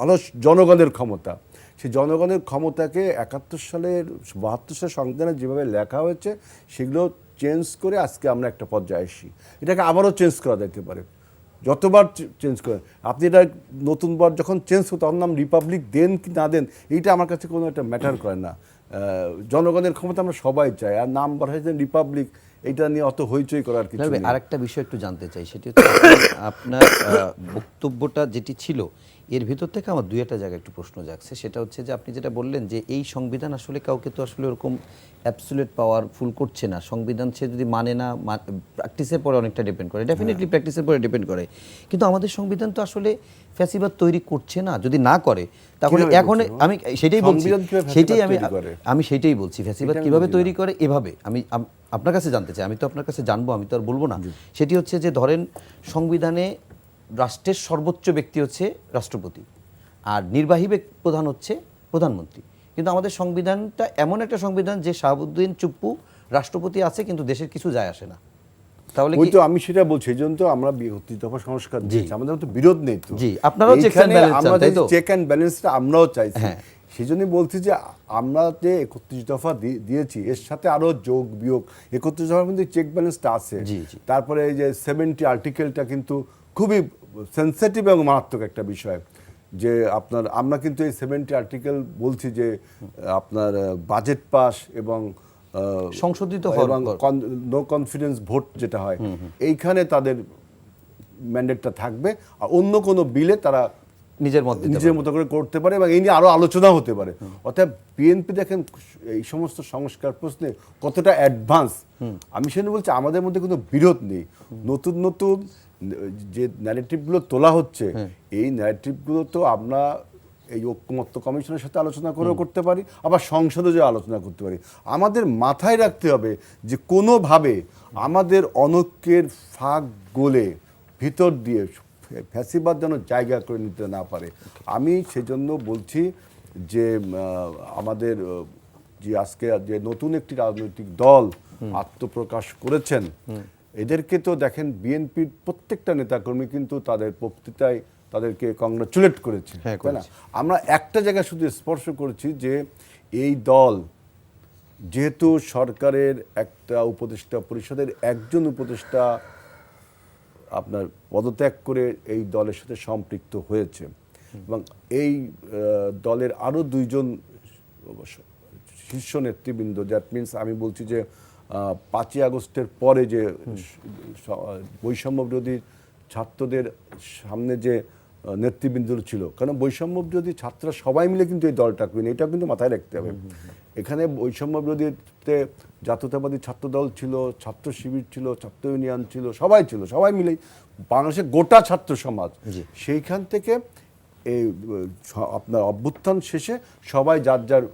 হলো জনগণের ক্ষমতা, সেই জনগণের ক্ষমতাকে 71 সালের 72 সালের সংবিধানে যেভাবে লেখা হয়েছে সেগুলো চেঞ্জ করে আজকে আমরা একটা পর্যায়ে আসি। এটাকে আবারও চেঞ্জ করা যেতে পারে, যতবার চেঞ্জ করেন আপনি, এটা নতুনবার যখন চেঞ্জ করতে তখন নাম রিপাবলিক দেন কি না দেন এইটা আমার কাছে কোনো একটা ম্যাটার করে না। জনগণের ক্ষমতা আমরা সবাই চাই, আর নাম বলা হয়েছে রিপাবলিক, এইটা নিয়ে অত হইচই করার কিছু তবে নেই। আরেকটা বিষয় একটু জানতে চাই, সেটি হচ্ছে আপনার বক্তব্যটা যেটি ছিল এর ভিতর থেকে আমার দুই একটা জায়গায় একটু প্রশ্ন জাগছে। সেটা হচ্ছে যে আপনি যেটা বললেন যে এই সংবিধান আসলে কাউকে তো আসলে ওরকম অ্যাবসলিউট পাওয়ারফুল করছে না। সংবিধান সে যদি মানে না, প্র্যাকটিসের পরে অনেকটা ডিপেন্ড করে, ডেফিনেটলি প্র্যাকটিসের পরে ডিপেন্ড করে। কিন্তু আমাদের সংবিধান তো আসলে ফ্যাসিবাদ তৈরি করছে না। যদি না করে তাহলে কিভাবে এখন করছে? আমি সেটাই বলছি, সংবিধান কিভাবে সেটাই ফ্যাসিবাদ তৈরি করে? আমি সেইটাই বলছি, ফ্যাসিবাদ এটা আমি কিভাবে বুঝি তৈরি করে এভাবে আমি আপনার কাছে জানতে চাই। আমি তো আপনার কাছে জানবো, আমি তো আর বলবো না। সেটি হচ্ছে যে ধরেন সংবিধানে রাষ্ট্রের সর্বোচ্চ ব্যক্তি হচ্ছে রাষ্ট্রপতি, আর নির্বাহী প্রধান হচ্ছে প্রধানমন্ত্রী। কিন্তু আমাদের সংবিধানটা এমন একটা সংবিধান যে শাহাবুদ্দিন চুপ্পু রাষ্ট্রপতি আছে কিন্তু দেশের কিছু যায় আসে না। তাহলে ওই কি তো আমি সেটা বলছি, এই জন্য তো আমরা 32 দফা সংস্কার দিয়েছি, আমাদের তো বিরোধ নেই তো। জি, আপনারাও checks and এইখানে balance চান, আমরা তাই তো? চেক অ্যান্ড ব্যালেন্সটা আমরাও চাইছি। হ্যাঁ। সেই জন্যই বলছি যে আমরা যে 31 দফা দিয়েছি এর সাথে আরো যোগ বিয়োগ, 31 দফার মধ্যে চেক ব্যালেন্সটা আছে। জি, জি। তারপরে এই যে 70 আর্টিকেলটা কিন্তু খুবই সেনসিটিভ এবং মারাত্মক একটা বিষয়, যে আপনার আমরা কিন্তু এই 70 আর্টিকেল বলছি যে আপনার বাজেট পাস এবং সংশোধিত হওয়ার এবং পর। নো কনফিডেন্স ভোট যেটা হয় এইখানে তাদের ম্যান্ডেটটা থাকবে, আর অন্য কোনো বিলে তারা নিজের মত দিতে নিজের মতো করে করতে পারে এবং এই নিয়ে আরো আলোচনা হতে পারে। অর্থাৎ বিএনপি দেখেন এই সমস্ত সংস্কার প্রশ্নে কতটা অ্যাডভান্স। আমি সেটা বলছি আমাদের মধ্যে কোনো বিরোধ নেই। নতুন নতুন যে ন্যারেটিভগুলো তোলা হচ্ছে এই ন্যারেটিভগুলো তো আমরা এই ঐক্যমত্য কমিশনের সাথে আলোচনা করেও করতে পারি, আবার সংসদে যে আলোচনা করতে পারি। আমাদের মাথায় রাখতে হবে যে কোনোভাবে আমাদের অনৈক্যের ফাঁক গলে ভিতর দিয়ে ফ্যাসিবাদ যেন জায়গা করে নিতে না পারে। আমি সেজন্য বলছি যে আমাদের যে আজকে যে নতুন একটি রাজনৈতিক দল আত্মপ্রকাশ করেছেন, এদেরকে তো দেখেন বিএনপির প্রত্যেকটা নেতাকর্মী কিন্তু তাদের বক্তৃতায় তাদেরকে কংগ্রাচুলেট করেছে, হ্যাঁ, তাই না? আমরা একটা জায়গা শুধু স্পর্শ করেছি যে এই দল যেহেতু সরকারের একটা উপদেষ্টা পরিষদের একজন উপদেষ্টা আপনার পদত্যাগ করে এই দলের সাথে সম্পৃক্ত হয়েছে এবং এই দলের আরো দুইজন শীর্ষ নেতৃবৃন্দ, দ্যাট মিনস আমি বলছি যে 5ই আগস্টের পরে যে বৈষম্য বিরোধী ছাত্রদের সামনে যে নেতৃবৃন্দ ছিল, কারণ বৈষম্য বিরোধী ছাত্ররা সবাই মিলে কিন্তু এই দলটা করেনি, এটাও কিন্তু মাথায় রাখতে হবে। এখানে বৈষম্য বিরোধীতে জাতীয়তাবাদী ছাত্র দল ছিল, ছাত্র শিবির ছিল, ছাত্র ইউনিয়ন ছিল, সবাই মিলে বাংলাদেশের গোটা ছাত্র সমাজ। সেইখান থেকে এই আপনার অভ্যুত্থান শেষে সবাই যার যার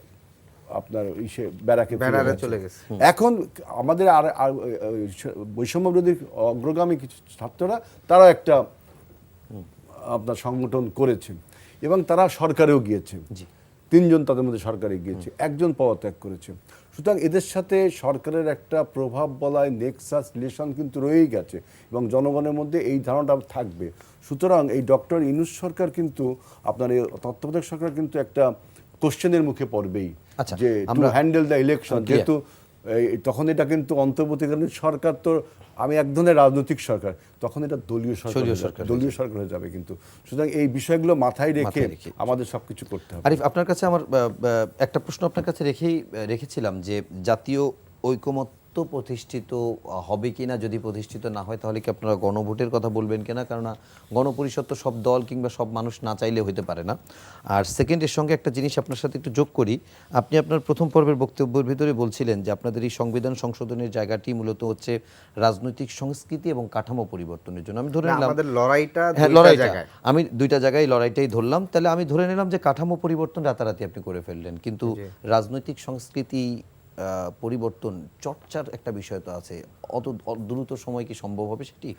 আপনার ইসে ব্যারাকে চলে গেছে। এখন আমাদের আর বৈষম্য বিরোধী অগ্রগামী কিছু ছাত্ররা তারা একটা আপনার সংগঠন করেছে এবং তারা সরকারেও গিয়েছে। 3 জন তাদের মধ্যে সরকারে গিয়েছে, 1 জন পদত্যাগ করেছে। সুতরাং এদের সাথে সরকারের একটা প্রভাব বলায় নেক্সাস রিলেশন কিন্তু রয়েই গেছে এবং জনগণের মধ্যে এই ধারণাটা থাকবে। সুতরাং এই ডক্টর ইউনূস সরকার কিন্তু আপনার এই তত্ত্বাবধায়ক সরকার কিন্তু একটা কোশ্চেনের মুখে পড়বেই, আচ্ছা, যে আমরা হ্যান্ডেল দ্য ইলেকশন। যেহেতু তখন এটা কিন্তু অন্তর্বর্তীকালীন সরকার, তো আমি এক ধরনের রাজনৈতিক সরকার, তখন এটা দলীয় সরকার হয়ে যাবে। কিন্তু সুতরাং এই বিষয়গুলো মাথায় রেখে আমাদের সবকিছু করতে হবে। আরিফ, আপনার কাছে আমার একটা প্রশ্ন আপনার কাছে রেখেছিলাম যে জাতীয় ঐকমত্য প্রতিষ্ঠিত হবে কিনা, যদি প্রতিষ্ঠিত না হয় তাহলে কি আপনারা গণভোটের কথা বলবেন কিনা? কারণ গণপরিষদ তো সব দল কিংবা সব মানুষ না চাইলে হতে পারে না। আর সেকেন্ডের সঙ্গে একটা জিনিস আপনার সাথে একটু যোগ করি, আপনি আপনার প্রথম পর্বের বক্তব্যের ভিতরে বলছিলেন যে আপনাদের এই সংবিধান সংশোধনের জায়গাটি মূলত হচ্ছে রাজনৈতিক সংস্কৃতি এবং কাঠামো পরিবর্তনের জন্য। আমি ধরে নিলাম আমাদের লড়াইটা আমি দুইটা জায়গায় লড়াইটাই ধরলাম, তাহলে আমি ধরে নিলাম যে কাঠামো পরিবর্তন রাতারাতি আপনি করে ফেললেন, কিন্তু রাজনৈতিক সংস্কৃতি পরিবর্তন চর্চার একটা বিষয় তো আছে, অত দ্রুত সময় কি সম্ভব হবে সেটি?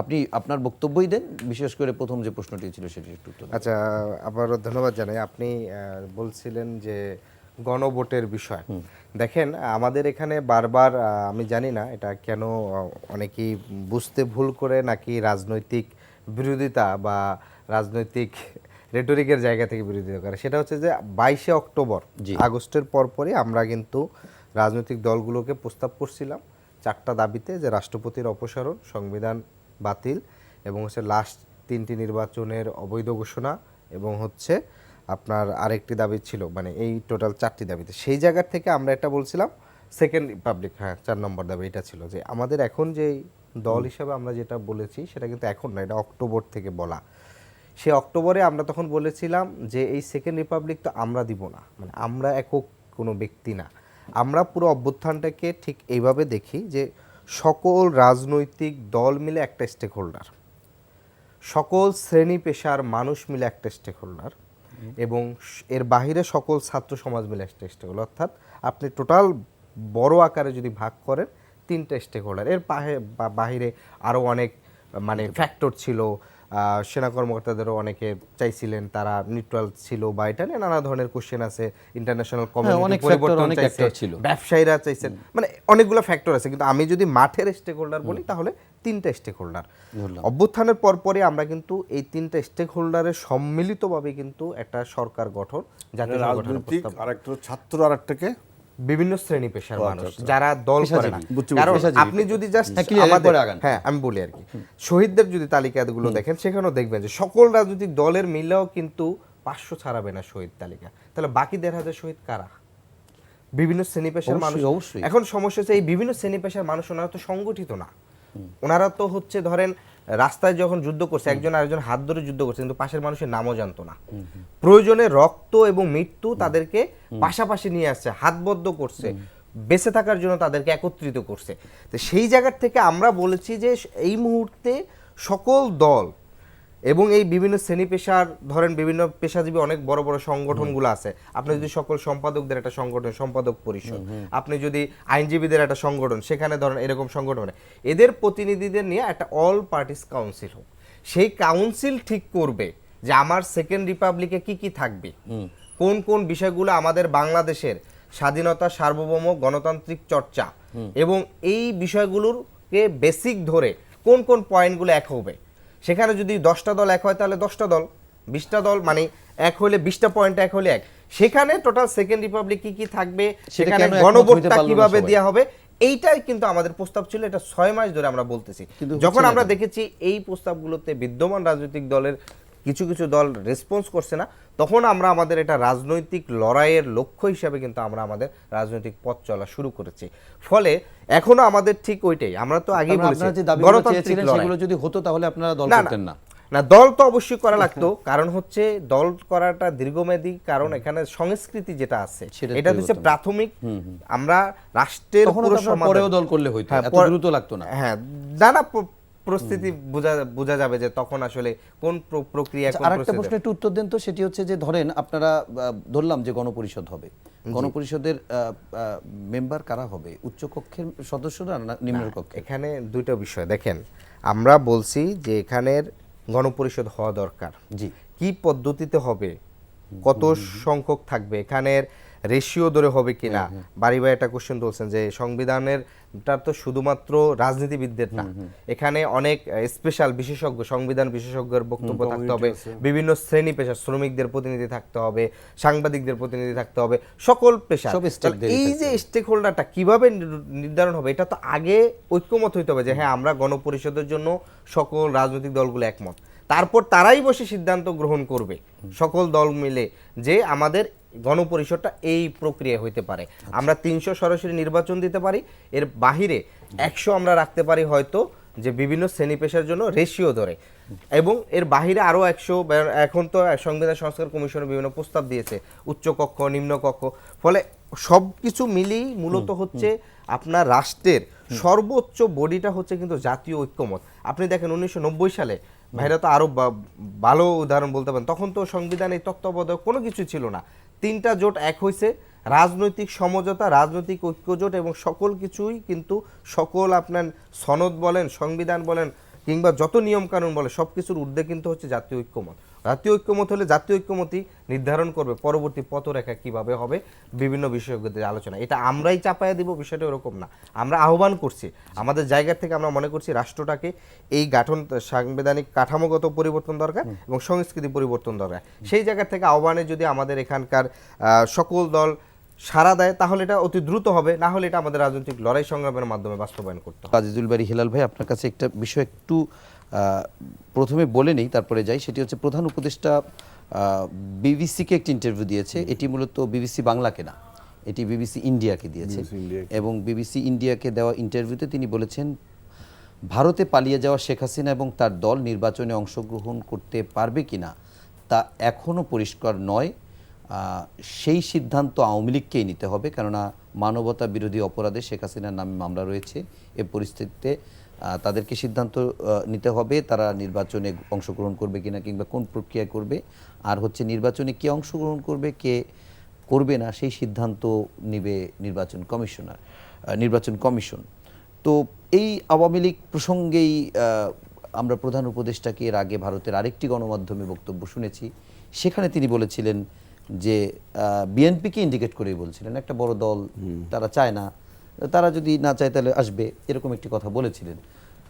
আপনি আপনার বক্তব্যই দেন, বিশেষ করে প্রথম যে প্রশ্নটি ছিল সেটি একটু উত্তর। আচ্ছা, আবারও ধন্যবাদ জানাই। আপনি বলছিলেন যে গণভোটের বিষয়। দেখেন, আমাদের এখানে বারবার আমি জানি না এটা কেন অনেকেই বুঝতে ভুল করে, নাকি রাজনৈতিক বিরোধিতা বা রাজনৈতিক রেটরিকের জায়গা থেকে বিরোধিতা করে, সেটা হচ্ছে যে 22শে অক্টোবর আগস্টের পরপরই আমরা কিন্তু রাজনৈতিক দলগুলোকে প্রস্তাব করছিলাম 4টা দাবিতে, যে রাষ্ট্রপতির অপসারণ, সংবিধান বাতিল, এবং হচ্ছে লাস্ট 3টি নির্বাচনের অবৈধ ঘোষণা, এবং হচ্ছে আপনার আরেকটি দাবি ছিল, মানে এই টোটাল 4টি দাবিতে। সেই জায়গা থেকে আমরা এটা বলছিলাম সেকেন্ড রিপাবলিক, হ্যাঁ 4 নম্বর দাবি এটা ছিল যে আমাদের এখন যে দল হিসাবে আমরা যেটা বলেছি সেটা কিন্তু এখন না, এটা অক্টোবর থেকে বলা। সে অক্টোবরে আমরা তখন বলেছিলাম যে এই সেকেন্ড রিপাবলিক তো আমরা দিব না, মানে আমরা একক কোনো ব্যক্তি না, আমরা পুরো অভ্যুত্থানটাকে ঠিক এইভাবে দেখি যে সকল রাজনৈতিক দল মিলে একটা স্টেক হোল্ডার, সকল শ্রেণী পেশার মানুষ মিলে একটা স্টেক হোল্ডার, এবং এর বাহিরে সকল ছাত্র সমাজ মিলে একটা স্টেক হোল্ডার। অর্থাৎ আপনি টোটাল বড় আকারে যদি ভাগ করেন 3টা স্টেক হোল্ডার। এর বাহিরে আরও অনেক মানে ফ্যাক্টর ছিল, সেনা কর্মকর্তাদেরও অনেকে চাইছিলেন তারা নিউট্রাল ছিল, বা এটা নিয়ে নানা ধরনের কোশ্চেন আছে, ইন্টারন্যাশনাল কমিউনিটি পরিবর্তন চাইছে, ব্যবসায়ীরা চাইছেন, মানে অনেকগুলো ফ্যাক্টর আছে। কিন্তু আমি যদি মাঠের স্টেক হোল্ডার বলি তাহলে 3টা স্টেক হোল্ডার। অভ্যুত্থানের পরপরই আমরা কিন্তু এই 3টা স্টেক হোল্ডারের সম্মিলিতভাবে কিন্তু একটা সরকার গঠন, জাতীয় রাজনৈতিক আরেকটা ছাত্র আরেকটাকে বিভিন্ন শ্রেণী পেশার মানুষ যারা দল করে না। কারণ আপনি যদি জাস্ট হ্যাঁ আমি বলি আর কি, শহীদদের যদি তালিকাগুলো দেখেন সেখানেও দেখবেন যে সকল রাজনৈতিক দলের মিলেও কিন্তু 500 ছাড়াবে না শহীদ তালিকা। তাহলে বাকি 1,500 শহীদ কারা? বিভিন্ন শ্রেণী পেশার মানুষ। এখন সমস্যা হচ্ছে এই বিভিন্ন শ্রেণী পেশার মানুষ ওনারা তো সংগঠিত না, ওনারা তো হচ্ছে ধরেন রাস্তায় যখন যুদ্ধ করছে একজন আরেকজন হাত ধরে যুদ্ধ করছে, কিন্তু পাশের মানুষের নামও জানতো না। প্রয়োজনে রক্ত এবং মৃত্যু তাদেরকে পাশাপাশি নিয়ে আসছে, হাতবদ্ধ করছে, বেঁচে থাকার জন্য তাদেরকে একত্রিত করছে। তো সেই জায়গার থেকে আমরা বলেছি যে এই মুহূর্তে সকল দল এবং এই বিভিন্ন শ্রেণী পেশার ধরেন বিভিন্ন পেশাজীবী অনেক বড় বড় সংগঠনগুলো আছে, আপনি যদি সকল সম্পাদকদের একটা সংগঠন, সম্পাদক পরিষদ, আপনি যদি আইনজীবীদের একটা সংগঠন, সেখানে ধরেন এরকম সংগঠন, এদের প্রতিনিধিদের নিয়ে একটা অল পার্টিস কাউন্সিল হোক। সেই কাউন্সিল ঠিক করবে যে আমার সেকেন্ড রিপাবলিকে কি কি থাকবে, কোন কোন বিষয়গুলো আমাদের বাংলাদেশের স্বাধীনতা, সার্বভৌম, গণতান্ত্রিক চর্চা এবং এই বিষয়গুলোরকে বেসিক ধরে কোন কোন পয়েন্টগুলো এক হবে। সেখানে যদি 10টা দল এক হয় তাহলে 10টা দল, 20টা দল, মানে এক হলে 20টা পয়েন্ট এক হলে এক। সেখানে টোটাল সেকেন্ড রিপাবলিক কি কি থাকবে, সেখানে গণভোটটা কিভাবে দেওয়া হবে, এইটাই কিন্তু আমাদের প্রস্তাব ছিল। এটা 6 মাস ধরে আমরা বলতেছি। যখন আমরা দেখেছি এই প্রস্তাবগুলোতে বিদ্যমান রাজনৈতিক দলের কিছু কিছু দল রেসপন্স করছে না, তখন আমরা আমাদের এটা রাজনৈতিক লড়াইয়ের লক্ষ্য হিসাবে কিন্তু আমরা আমাদের রাজনৈতিক পথ চলা শুরু করেছি। ফলে এখনো আমাদের ঠিক ওইটাই, আমরা তো আগেই বলেছি গণতান্ত্রিক লড়াই। সেগুলো যদি হতো তাহলে আপনারা দল করতেন না? না, দল তো অবশ্যই করা লাগতো, কারণ হচ্ছে দল করাটা দীর্ঘমেয়াদী, কারণ এখানে সংস্কৃতি যেটা আছে এটা হচ্ছে প্রাথমিক। আমরা রাষ্ট্রের পুরো পরেও দল করলে হইতো, এত দ্রুত লাগতো না। হ্যাঁ, নানা পরিস্থিতি বোঝা যাবে যে তখন আসলে কোন প্রক্রিয়া। আরেকটা প্রশ্ন একটু উত্তর দেন তো, সেটি হচ্ছে যে ধরেন আপনারা ধরলাম যে গণপরিষদ হবে, গণপরিষদের মেম্বার কারা হবে? উচ্চ কক্ষের সদস্যরা না নিম্ন কক্ষে? এখানে দুইটা বিষয় দেখেন, আমরা বলছি যে এখানের গণপরিষদ হওয়া দরকার। জি, কি পদ্ধতিতে হবে, কত সংখ্যক থাকবে, এখানের রেশিও ধরে হবে কিনা। বাড়ি ভাই একটা কোশ্চেন তুলছেন যে সংবিধানের তো শুধুমাত্র রাজনীতিবিদদের না, এখানে অনেক স্পেশাল বিশেষজ্ঞ, সংবিধান বিশেষজ্ঞের বক্তব্য থাকতে হবে, বিভিন্ন শ্রেণী পেশা, শ্রমিকদের প্রতিনিধি থাকতে হবে, সাংবাদিকদের প্রতিনিধি থাকতে হবে, সকল পেশা। এই যে স্টেক হোল্ডারটা কিভাবে নির্ধারণ হবে, এটা তো আগে ঐক্যমত হইতে হবে যে হ্যাঁ আমরা গণপরিষদের জন্য সকল রাজনৈতিক দলগুলো একমত, তারপর তারাই বসে সিদ্ধান্ত গ্রহণ করবে সকল দল মিলে যে আমাদের গণপরিষদটা এই প্রক্রিয়া হইতে পারে। আমরা 300 সরাসরি নির্বাচন দিতে পারি, এর বাহিরে 100 আমরা রাখতে পারি হয়তো যে বিভিন্ন শ্রেণী পেশার জন্য রেশিও ধরে, এবং এর বাহিরে আরো 100। এখন তো সংবিধান সংস্কার কমিশনের বিভিন্ন প্রস্তাব দিয়েছে উচ্চ কক্ষ, নিম্ন কক্ষ। ফলে সবকিছু মিলিয়ে মূলত হচ্ছে আপনার রাষ্ট্রের সর্বোচ্চ বডিটা হচ্ছে কিন্তু জাতীয় ঐক্যমত। আপনি দেখেন 1990 সালে ভাইরা তো আরো ভালো উদাহরণ বলতে পারেন, তখন তো সংবিধানে তত্ত্বাবধায়ক কোনো কিছু ছিল না, 3টা জোট এক হয়েছে, রাজনৈতিক সমঝোতা, রাজনৈতিক ঐক্যজোট, এবং সকল কিছুই কিন্তু সকল আপনার সনদ বলেন, সংবিধান বলেন, কিংবা যত নিয়ম কানুন বলে সব কিছুর ঊর্ধ্বে কিন্তু হচ্ছে জাতীয় ঐক্যমত। জাতীয় ঐক্যমত হলে জাতীয় ঐক্যমতই নির্ধারণ করবে পরবর্তী পথরেখা কিভাবে হবে, বিভিন্ন বিশেষজ্ঞদের আলোচনা। এটা আমরাই চাপাইয়া দিব, বিষয়টা এরকম না। আমরা আহ্বান করছি আমাদের জায়গা থেকে, আমরা মনে করছি রাষ্ট্রটাকে এই গঠন, সাংবিধানিক কাঠামোগত পরিবর্তন দরকার এবং সংস্কৃতি পরিবর্তন দরকার। সেই জায়গা থেকে আহ্বানে যদি আমাদের এখানকার সকল দল সাড়া দেয় তাহলে এটা অতি দ্রুত হবে, না হলে এটা আমাদের রাজনৈতিক লড়াই সংগ্রামের মাধ্যমে বাস্তবায়ন করতে হবে। আজিজুল বারী হেলাল ভাই, আপনার কাছে একটা বিষয় একটু প্রথমে বলে নেই, তারপরে যাই। সেটি হচ্ছে প্রধান উপদেষ্টা বিবিসিকে একটি ইন্টারভিউ দিয়েছে, এটি মূলত বিবিসি বাংলাকে না, এটি বিবিসি ইন্ডিয়াকে দিয়েছে BBC ইন্ডিয়াকে। এবং বিবিসি ইন্ডিয়াকে দেওয়া ইন্টারভিউতে তিনি বলেছেন ভারতে পালিয়ে যাওয়া শেখ হাসিনা এবং তার দল নির্বাচনে অংশগ্রহণ করতে পারবে কিনা তা এখনও পরিষ্কার নয়। সেই সিদ্ধান্ত আওয়ামী লীগকেই নিতে হবে, কেননা মানবতা বিরোধী অপরাধে শেখ হাসিনার নামে মামলা রয়েছে। এ পরিস্থিতিতে তাদেরকে সিদ্ধান্ত নিতে হবে তারা নির্বাচনে অংশগ্রহণ করবে কিনা কিংবা কোন প্রক্রিয়া করবে, আর হচ্ছে নির্বাচনে কে অংশগ্রহণ করবে কে করবে না সেই সিদ্ধান্ত নেবে নির্বাচন কমিশন। তো এই আওয়ামী লীগ প্রসঙ্গেই আমরা প্রধান উপদেষ্টাকে এর আগে ভারতের আরেকটি গণমাধ্যমে বক্তব্য শুনেছি, সেখানে তিনি বলেছিলেন যে বিএনপিকে ইন্ডিকেট করেই বলছিলেন একটা বড় দল তারা চায় না, তারা যদি না চায় তাহলে আসবে, এরকম একটি কথা বলেছিলেন।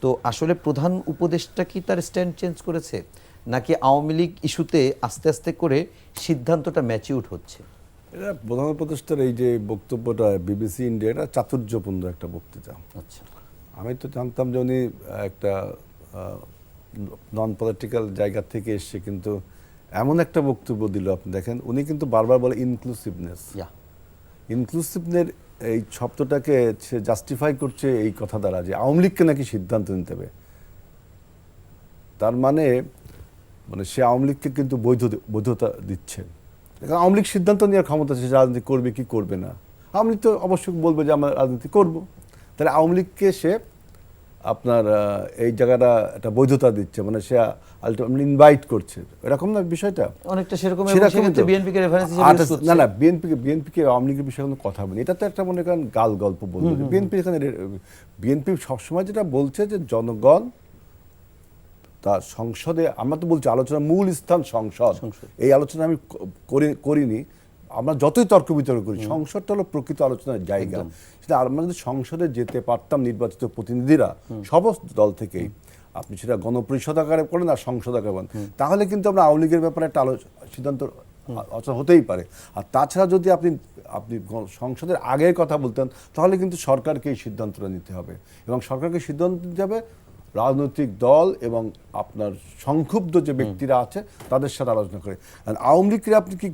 তো আসলে প্রধান উপদেষ্টা কি তার স্ট্যান্ড চেঞ্জ করেছে, নাকি আওয়ামী লীগ ইস্যুতে আস্তে আস্তে করে সিদ্ধান্তটা ম্যাচিউর হচ্ছে? এটা প্রধান উপদেষ্টার এই যে বক্তব্যটা বিবিসি ইন্ডিয়া, এটা চাতুর্যপূর্ণ একটা বক্তৃতা। আচ্ছা, আমি তো জানতাম যে উনি একটা নন পলিটিক্যাল জায়গা থেকে এসছে, কিন্তু এমন একটা বক্তব্য দিল। আপনি দেখেন উনি কিন্তু বারবার বলে ইনক্লুসিভনেস। ইনক্লুসিভনেস এই শব্দটাকে সে জাস্টিফাই করছে এই কথা দ্বারা যে আওয়ামী লীগকে নাকি সিদ্ধান্ত নিতে হবে। তার মানে সে আওয়ামী লীগকে কিন্তু বৈধতা দিচ্ছে। এখন আওয়ামী লীগ সিদ্ধান্ত নেওয়ার ক্ষমতা আছে রাজনীতি করবে কি করবে না। আওয়ামী লীগ তো অবশ্যই বলবে যে আমরা রাজনীতি করব, তাহলে আওয়ামী লীগকে সে আপনার এই জায়গাটা একটা বৈধতা দিচ্ছে, সে আলটিমেটলি ইনভাইট করছে, এরকম না বিষয়টা অনেকটা সেরকম। বিএনপিকে রেফারেন্স হিসেবে ইউজ করছে। না বিএনপিকে আওয়ামী লীগের বিষয়ে কোনো কথা বলি, এটা তো একটা মনে করেন গাল গল্প বলবো। বিএনপি সবসময় যেটা বলছে যে জনগণ তার সংসদে, আমরা তো বলছি আলোচনা মূল স্থান সংসদ, এই আলোচনা আমি করিনি। আমরা যতই তর্ক বিতর্ক করি, সংসদটা হলো প্রকৃত আলোচনার জায়গা। সেটা আমরা যদি সংসদে যেতে পারতাম নির্বাচিত প্রতিনিধিরা সমস্ত দল থেকেই, আপনি সেটা গণপরিষদ আকারে করেন আর সংসদ আকারে করেন, তাহলে কিন্তু আমরা আওয়ামী লীগের ব্যাপারে একটা সিদ্ধান্ত আলোচনা হতেই পারে। আর তাছাড়া যদি আপনি সংসদের আগের কথা বলতেন, তাহলে কিন্তু সরকারকে এই সিদ্ধান্তটা নিতে হবে, এবং সরকারকে সিদ্ধান্ত নিতে হবে রাজনৈতিক দল এবং আপনার সংক্ষুব্ধ যে ব্যক্তিরা আছে তাদের সাথে আলোচনা করে। আওয়ামী লীগকে আপনি কি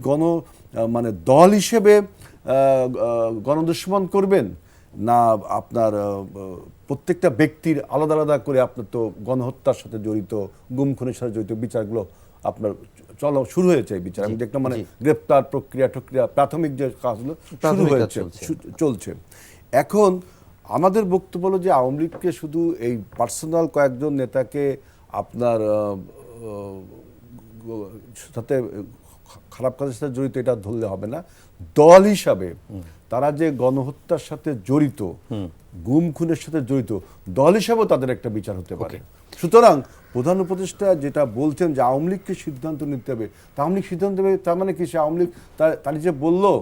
দল হিসেবে গণদুশমন করবেন, না আপনার প্রত্যেকটা ব্যক্তির আলাদা আলাদা করে আপনার তো গণহত্যার সাথে জড়িত, গুম খুনের সাথে জড়িত বিচারগুলো আপনার শুরু হয়েছে। এই বিচার আমি দেখলাম গ্রেপ্তার প্রক্রিয়া প্রাথমিক যে কাজগুলো শুরু হয়েছে, চলছে। এখন আমাদের বক্তব্য হলো যে আওয়ামী লীগকে শুধু এই পার্সোনাল কয়েকজন নেতাকে আপনার সাথে খারাপ কাজের সাথে জড়িত এটা ধরলে হবে না। দল হিসাবে তারা যে গণহত্যার সাথে জড়িত, গুম খুনের সাথে জড়িত, দল হিসাবেও তাদের একটা বিচার হতে পারে। সুতরাং প্রধান উপদেষ্টা যেটা বলছেন যে আওয়ামী লীগকে সিদ্ধান্ত নিতে হবে, আওয়ামী লীগ সিদ্ধান্ত নেবে, তার মানে কি সে আওয়ামী লীগ তার যে বললো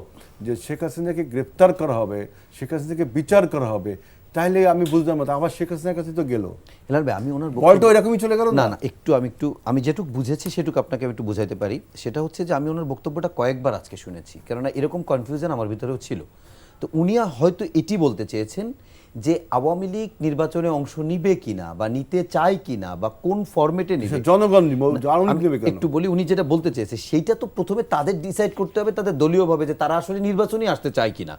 যে শেখ হাসিনাকে গ্রেপ্তার করা হবে, শেখ হাসিনাকে বিচার করা হবে, তাহলে আমি বুঝলাম না আবার শেখ হাসিনার কাছে তো গেল। আমি ওনার বলটা এরকমই চলে গেল। না, আমি যেটুকু বুঝেছি সেটুকু আপনাকে আমি একটু বুঝাইতে পারি। সেটা হচ্ছে যে আমি ওনার বক্তব্যটা কয়েকবার আজকে শুনেছি, কেননা এরকম কনফিউশন আমার ভিতরেও ছিল। তো উনি হয়তো এটি বলতে চেয়েছেন যে আওয়ামী লীগ নির্বাচনে অংশ নিবে কিনা বা নিতে চায় কিনা বা কোন ফরম্যাটে নিবে, জনগণ একটু বলি। উনি যেটা বলতে চেয়েছে সেইটা তো প্রথমে তাদের ডিসাইড করতে হবে, তাদের দলীয়ভাবে, যে তারা আসলে নির্বাচনে আসতে চায় কিনা।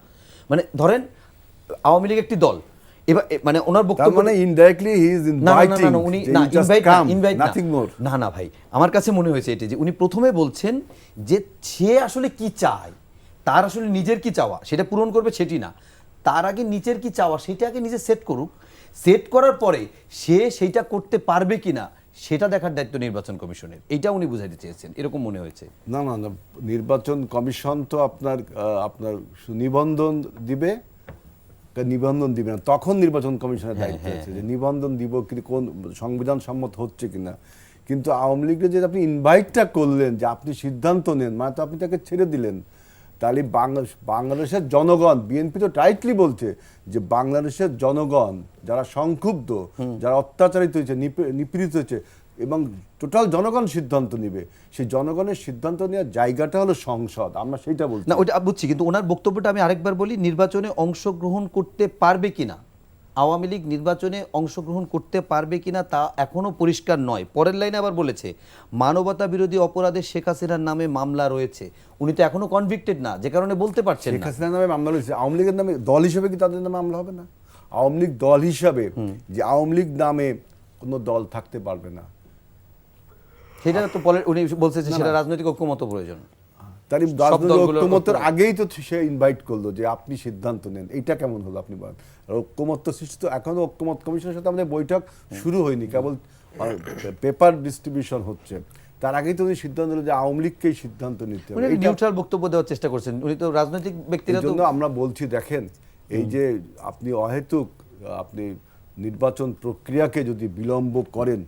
ধরেন আওয়ামী লীগ একটি দল, এবার ওনার বক্তব্য ইনডাইরেক্টলি হি ইজ ইনভাইটিং, উনি না ভাই, আমার কাছে মনে হয়েছে এটি যে উনি প্রথমে বলছেন যে সে আসলে কি চায়, তার আসলে নিজের কি চাওয়া সেটা পূরণ করবে সেটি না, তার আগে নিচের কি চাওয়া সেটা আগে নিজে সেট করুক, সেট করার পরে সে সেইটা করতে পারবে কিনা সেটা দেখার দায়িত্ব নির্বাচন কমিশনের। এইটা উনি বুঝাইতে চেয়েছেন, এরকম মনে হয়েছে। না, নির্বাচন কমিশন তো আপনার নিবন্ধন দিবে না, তখন নির্বাচন কমিশনের দায়িত্ব আছে যে নিবন্ধন দিব কিন্তু কোন সংবিধান সম্মত হচ্ছে কিনা। কিন্তু আওয়ামী লীগের যে আপনি ইনভাইটটা করলেন যে আপনি সিদ্ধান্ত নেন, তো আপনি তাকে ছেড়ে দিলেন, তাহলে বাংলাদেশের জনগণ, বিএনপি তো টাইটলি বলছে যে বাংলাদেশের জনগণ যারা সংক্ষুব্ধ, যারা অত্যাচারিত হয়েছে, নিপীড়িত হয়েছে, এবং টোটাল জনগণ সিদ্ধান্ত নিবে, সেই জনগণের সিদ্ধান্ত নেওয়ার জায়গাটা হলো সংসদ। আমরা সেইটা বলছি না, ওইটা বুঝছি, কিন্তু ওনার বক্তব্যটা আমি আরেকবার বলি, নির্বাচনে অংশগ্রহণ করতে পারবে কিনা আওয়ামী লীগ নির্বাচনে অংশগ্রহণ করতে পারবে কিনা তা এখনো পরিষ্কার নয়। পরের লাইনে আবার বলেছে মানবতা বিরোধী অপরাধে শেখ হাসিনার নামে মামলা রয়েছে। উনি তো এখনো কনভিক্টেড না, যে কারণে বলতে পারছেন শেখ না। হাসিনার নামে মামলা রয়েছে, আওয়ামী লীগের নামে দল হিসেবে কি তাদের নামে মামলা হবে না? আওয়ামী লীগ দল হিসাবে যে আওয়ামী লীগ নামে কোনো দল থাকতে পারবে না, সেটা তো উনি বলছে যে সেটা রাজনৈতিক ঐক্যমত প্রয়োজন। তার সব রাজনৈতিক দলগুলোর ঐক্যমতের ঐক্যমত। আগেই তো সে ইনভাইট করলো যে আপনি সিদ্ধান্ত নেন। এইটা কেমন হলো আপনি বলেন? আর ঐক্যমত্য সৃষ্টি তো এখনো ঐক্যমত কমিশনের সাথে আমাদের বৈঠক শুরু হয়নি, কেবল পেপার ডিস্ট্রিবিউশন হচ্ছে। তার আগেই তো উনি সিদ্ধান্ত নিল যে আওয়ামী লীগকেই সিদ্ধান্ত নিতে উনি হবে। নিউট্রাল বক্তব্য দেওয়ার চেষ্টা করছেন, উনি তো রাজনৈতিক ব্যক্তিরা এই তো। জন্য আমরা বলছি, দেখেন এই যে আপনি অহেতুক আপনি নির্বাচন প্রক্রিয়াকে যদি বিলম্ব করেন,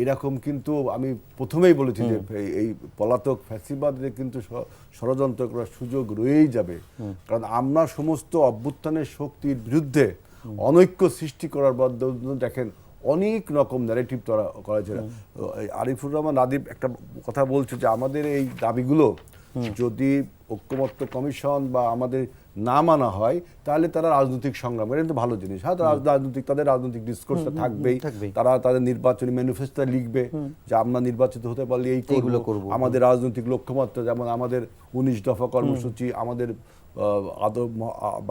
এরকম কিন্তু আমি প্রথমেই বলেছি যে এই পলাতক ফ্যাসিবাদের কিন্তু ষড়যন্ত্র করার সুযোগ রয়েই যাবে। কারণ আমরা সমস্ত অভ্যুত্থানের শক্তির বিরুদ্ধে অনৈক্য সৃষ্টি করার বদলে দেখেন অনেক রকম ন্যারেটিভ করা হয়েছে। আরিফুর রহমান রাদীপ একটা কথা বলছে যে আমাদের এই দাবিগুলো যদি ঐক্যমত্য কমিশন বা আমাদের না মানা হয় তাহলে তারা রাজনৈতিক সংগ্রাম করে, এটা ভালো জিনিস। হ্যাঁ, তাদের রাজনৈতিক ডিসকোর্সটা থাকবেই, তারা তাদের নির্বাচনী ম্যানিফেস্টো লিখবে যে আমরা নির্বাচিত হতে পারলে এইগুলো করব। আমাদের রাজনৈতিক লক্ষ্যমাত্রা যেমন আমাদের 19 দফা কর্মসূচি, আমাদের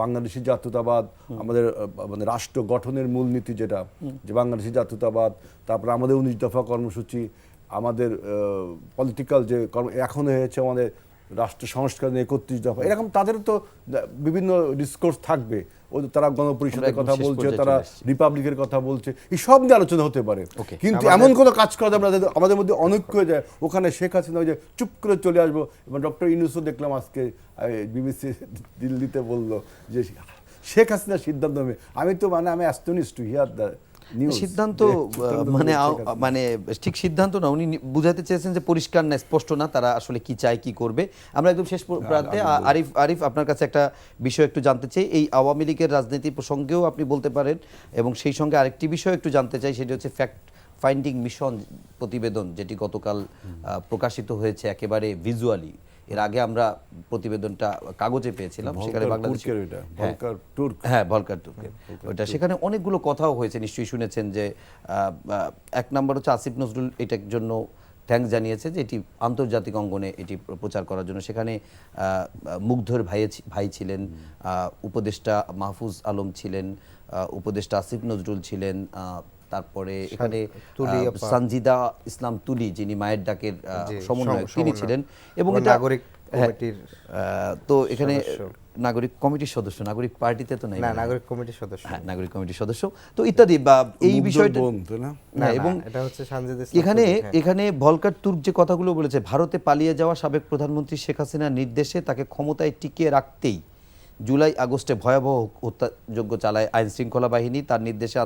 বাংলাদেশি জাতীয়তাবাদ, আমাদের মানে রাষ্ট্র গঠনের মূলনীতি যেটা যে বাংলাদেশি জাতীয়তাবাদ, তারপরে আমাদের 19 দফা কর্মসূচি, আমাদের পলিটিক্যাল যে এখন হয়েছে আমাদের রাষ্ট্র সংস্কার 31 দফা, এরকম তাদের তো বিভিন্ন ডিসকোর্স থাকবে। তারা গণপরিষদের কথা বলছে, তারা রিপাবলিকের কথা বলছে, এই সব নিয়ে আলোচনা হতে পারে। কিন্তু এমন কোনো কাজ করা যাবে না আমাদের মধ্যে অনৈক্য হয়ে যায়। ওখানে শেখ হাসিনা যে চুপ করে চলে আসবো, এবং ডক্টর ইউনূসও দেখলাম আজকে বিবিসি দিল্লিতে বললো যে শেখ হাসিনার সিদ্ধান্ত নেবে। আমি অ্যাস্টনিশড টু হিয়ার দ্য সিদ্ধান্ত মানে ঠিক সিদ্ধান্ত না, উনি বুঝাতে চেয়েছেন যে পরিষ্কার না, স্পষ্ট না তারা আসলে কি চায়, কি করবে। আমরা একদম শেষ প্রান্তে আরিফ আপনার কাছে একটা বিষয় একটু জানতে চাই, এই আওয়ামী লীগের রাজনীতি প্রসঙ্গেও আপনি বলতে পারেন, এবং সেই সঙ্গে আরেকটি বিষয় একটু জানতে চাই, সেটি হচ্ছে ফ্যাক্ট ফাইন্ডিং মিশন প্রতিবেদন, যেটি গতকাল প্রকাশিত হয়েছে একেবারে ভিজুয়ালি। এর আগে আমরা প্রতিবেদনটা কাগজে পেয়েছিলাম, সেখানে বাংলাদেশের ভলকার তুর্কের ওইটা, সেখানে অনেকগুলো কথাও হয়েছে, নিশ্চয়ই শুনেছেন যে এক নম্বর হচ্ছে আসিফ নজরুল এটার জন্য থ্যাঙ্কস জানিয়েছে যে এটি আন্তর্জাতিক অঙ্গনে এটি প্রচার করার জন্য। সেখানে মুগ্ধর ভাই ছিলেন, উপদেষ্টা মাহফুজ আলম ছিলেন, উপদেষ্টা আসিফ নজরুল ছিলেন, তারপরে এখানে সানজিদা ইসলাম তুলি যিনি মায়ের ডাকের সমন্বয়ক তিনি ছিলেন, এবং এটা নাগরিক কমিটির তো এখানে নাগরিক কমিটির সদস্য, নাগরিক পার্টিতে তো নাই, নাগরিক কমিটির সদস্য, হ্যাঁ নাগরিক কমিটির সদস্য, তো ইত্যাদি বা এই বিষয়টা। এবং এটা হচ্ছে এখানে ভলকার তুর্ক যে কথাগুলো বলেছে, ভারতে পালিয়ে যাওয়া সাবেক প্রধানমন্ত্রী শেখ হাসিনার নির্দেশে তাকে ক্ষমতায় টিকিয়ে রাখতেই জুলাই আগস্টে ভয়াবহ হত্যাযজ্ঞ চালায় আইন শৃঙ্খলা বাহিনী। তার নির্দেশে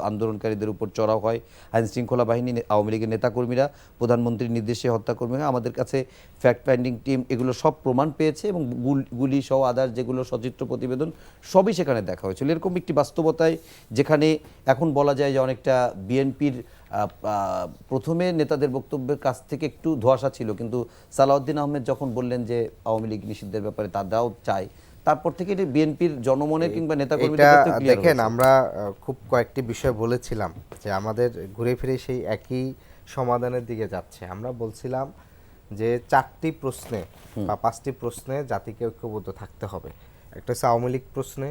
আন্দোলনকারীদের উপর চড়াও হয় আইন শৃঙ্খলা বাহিনী, আওয়ামী লীগের নেতাকর্মীরা, প্রধানমন্ত্রীর নির্দেশে হত্যাকর্মীরা। আমাদের কাছে ফ্যাক্ট ফাইন্ডিং টিম এগুলো সব প্রমাণ পেয়েছে, এবং গুলি সহ আদার যেগুলো সচিত্র প্রতিবেদন সবই সেখানে দেখা হয়েছিল। এরকম একটি বাস্তবতায় যেখানে এখন বলা যায় যে অনেকটা বিএনপির প্রথমে নেতাদের বক্তব্যের কাছ থেকে একটু ধোঁয়াশা ছিল, কিন্তু সালাউদ্দিন আহমেদ যখন বললেন যে আওয়ামী লীগ নিষিদ্ধের ব্যাপারে তারাও চায়, তারপর থেকে এটি বিএনপির জনমনের কিংবা নেতাকর্মীদের ক্ষেত্রে ক্লিয়ার হয়েছে। দেখেন, আমরা খুব কয়েকটি বিষয় বলেছিলাম যে আমাদের ঘুরে ফিরে সেই একই সমাধানের দিকে যাচ্ছে। আমরা বলছিলাম যে 4টি প্রশ্নে বা 5টি প্রশ্নে জাতিকে ঐক্যবদ্ধ থাকতে হবে। একটা হচ্ছে আওয়ামী লীগ প্রশ্নে,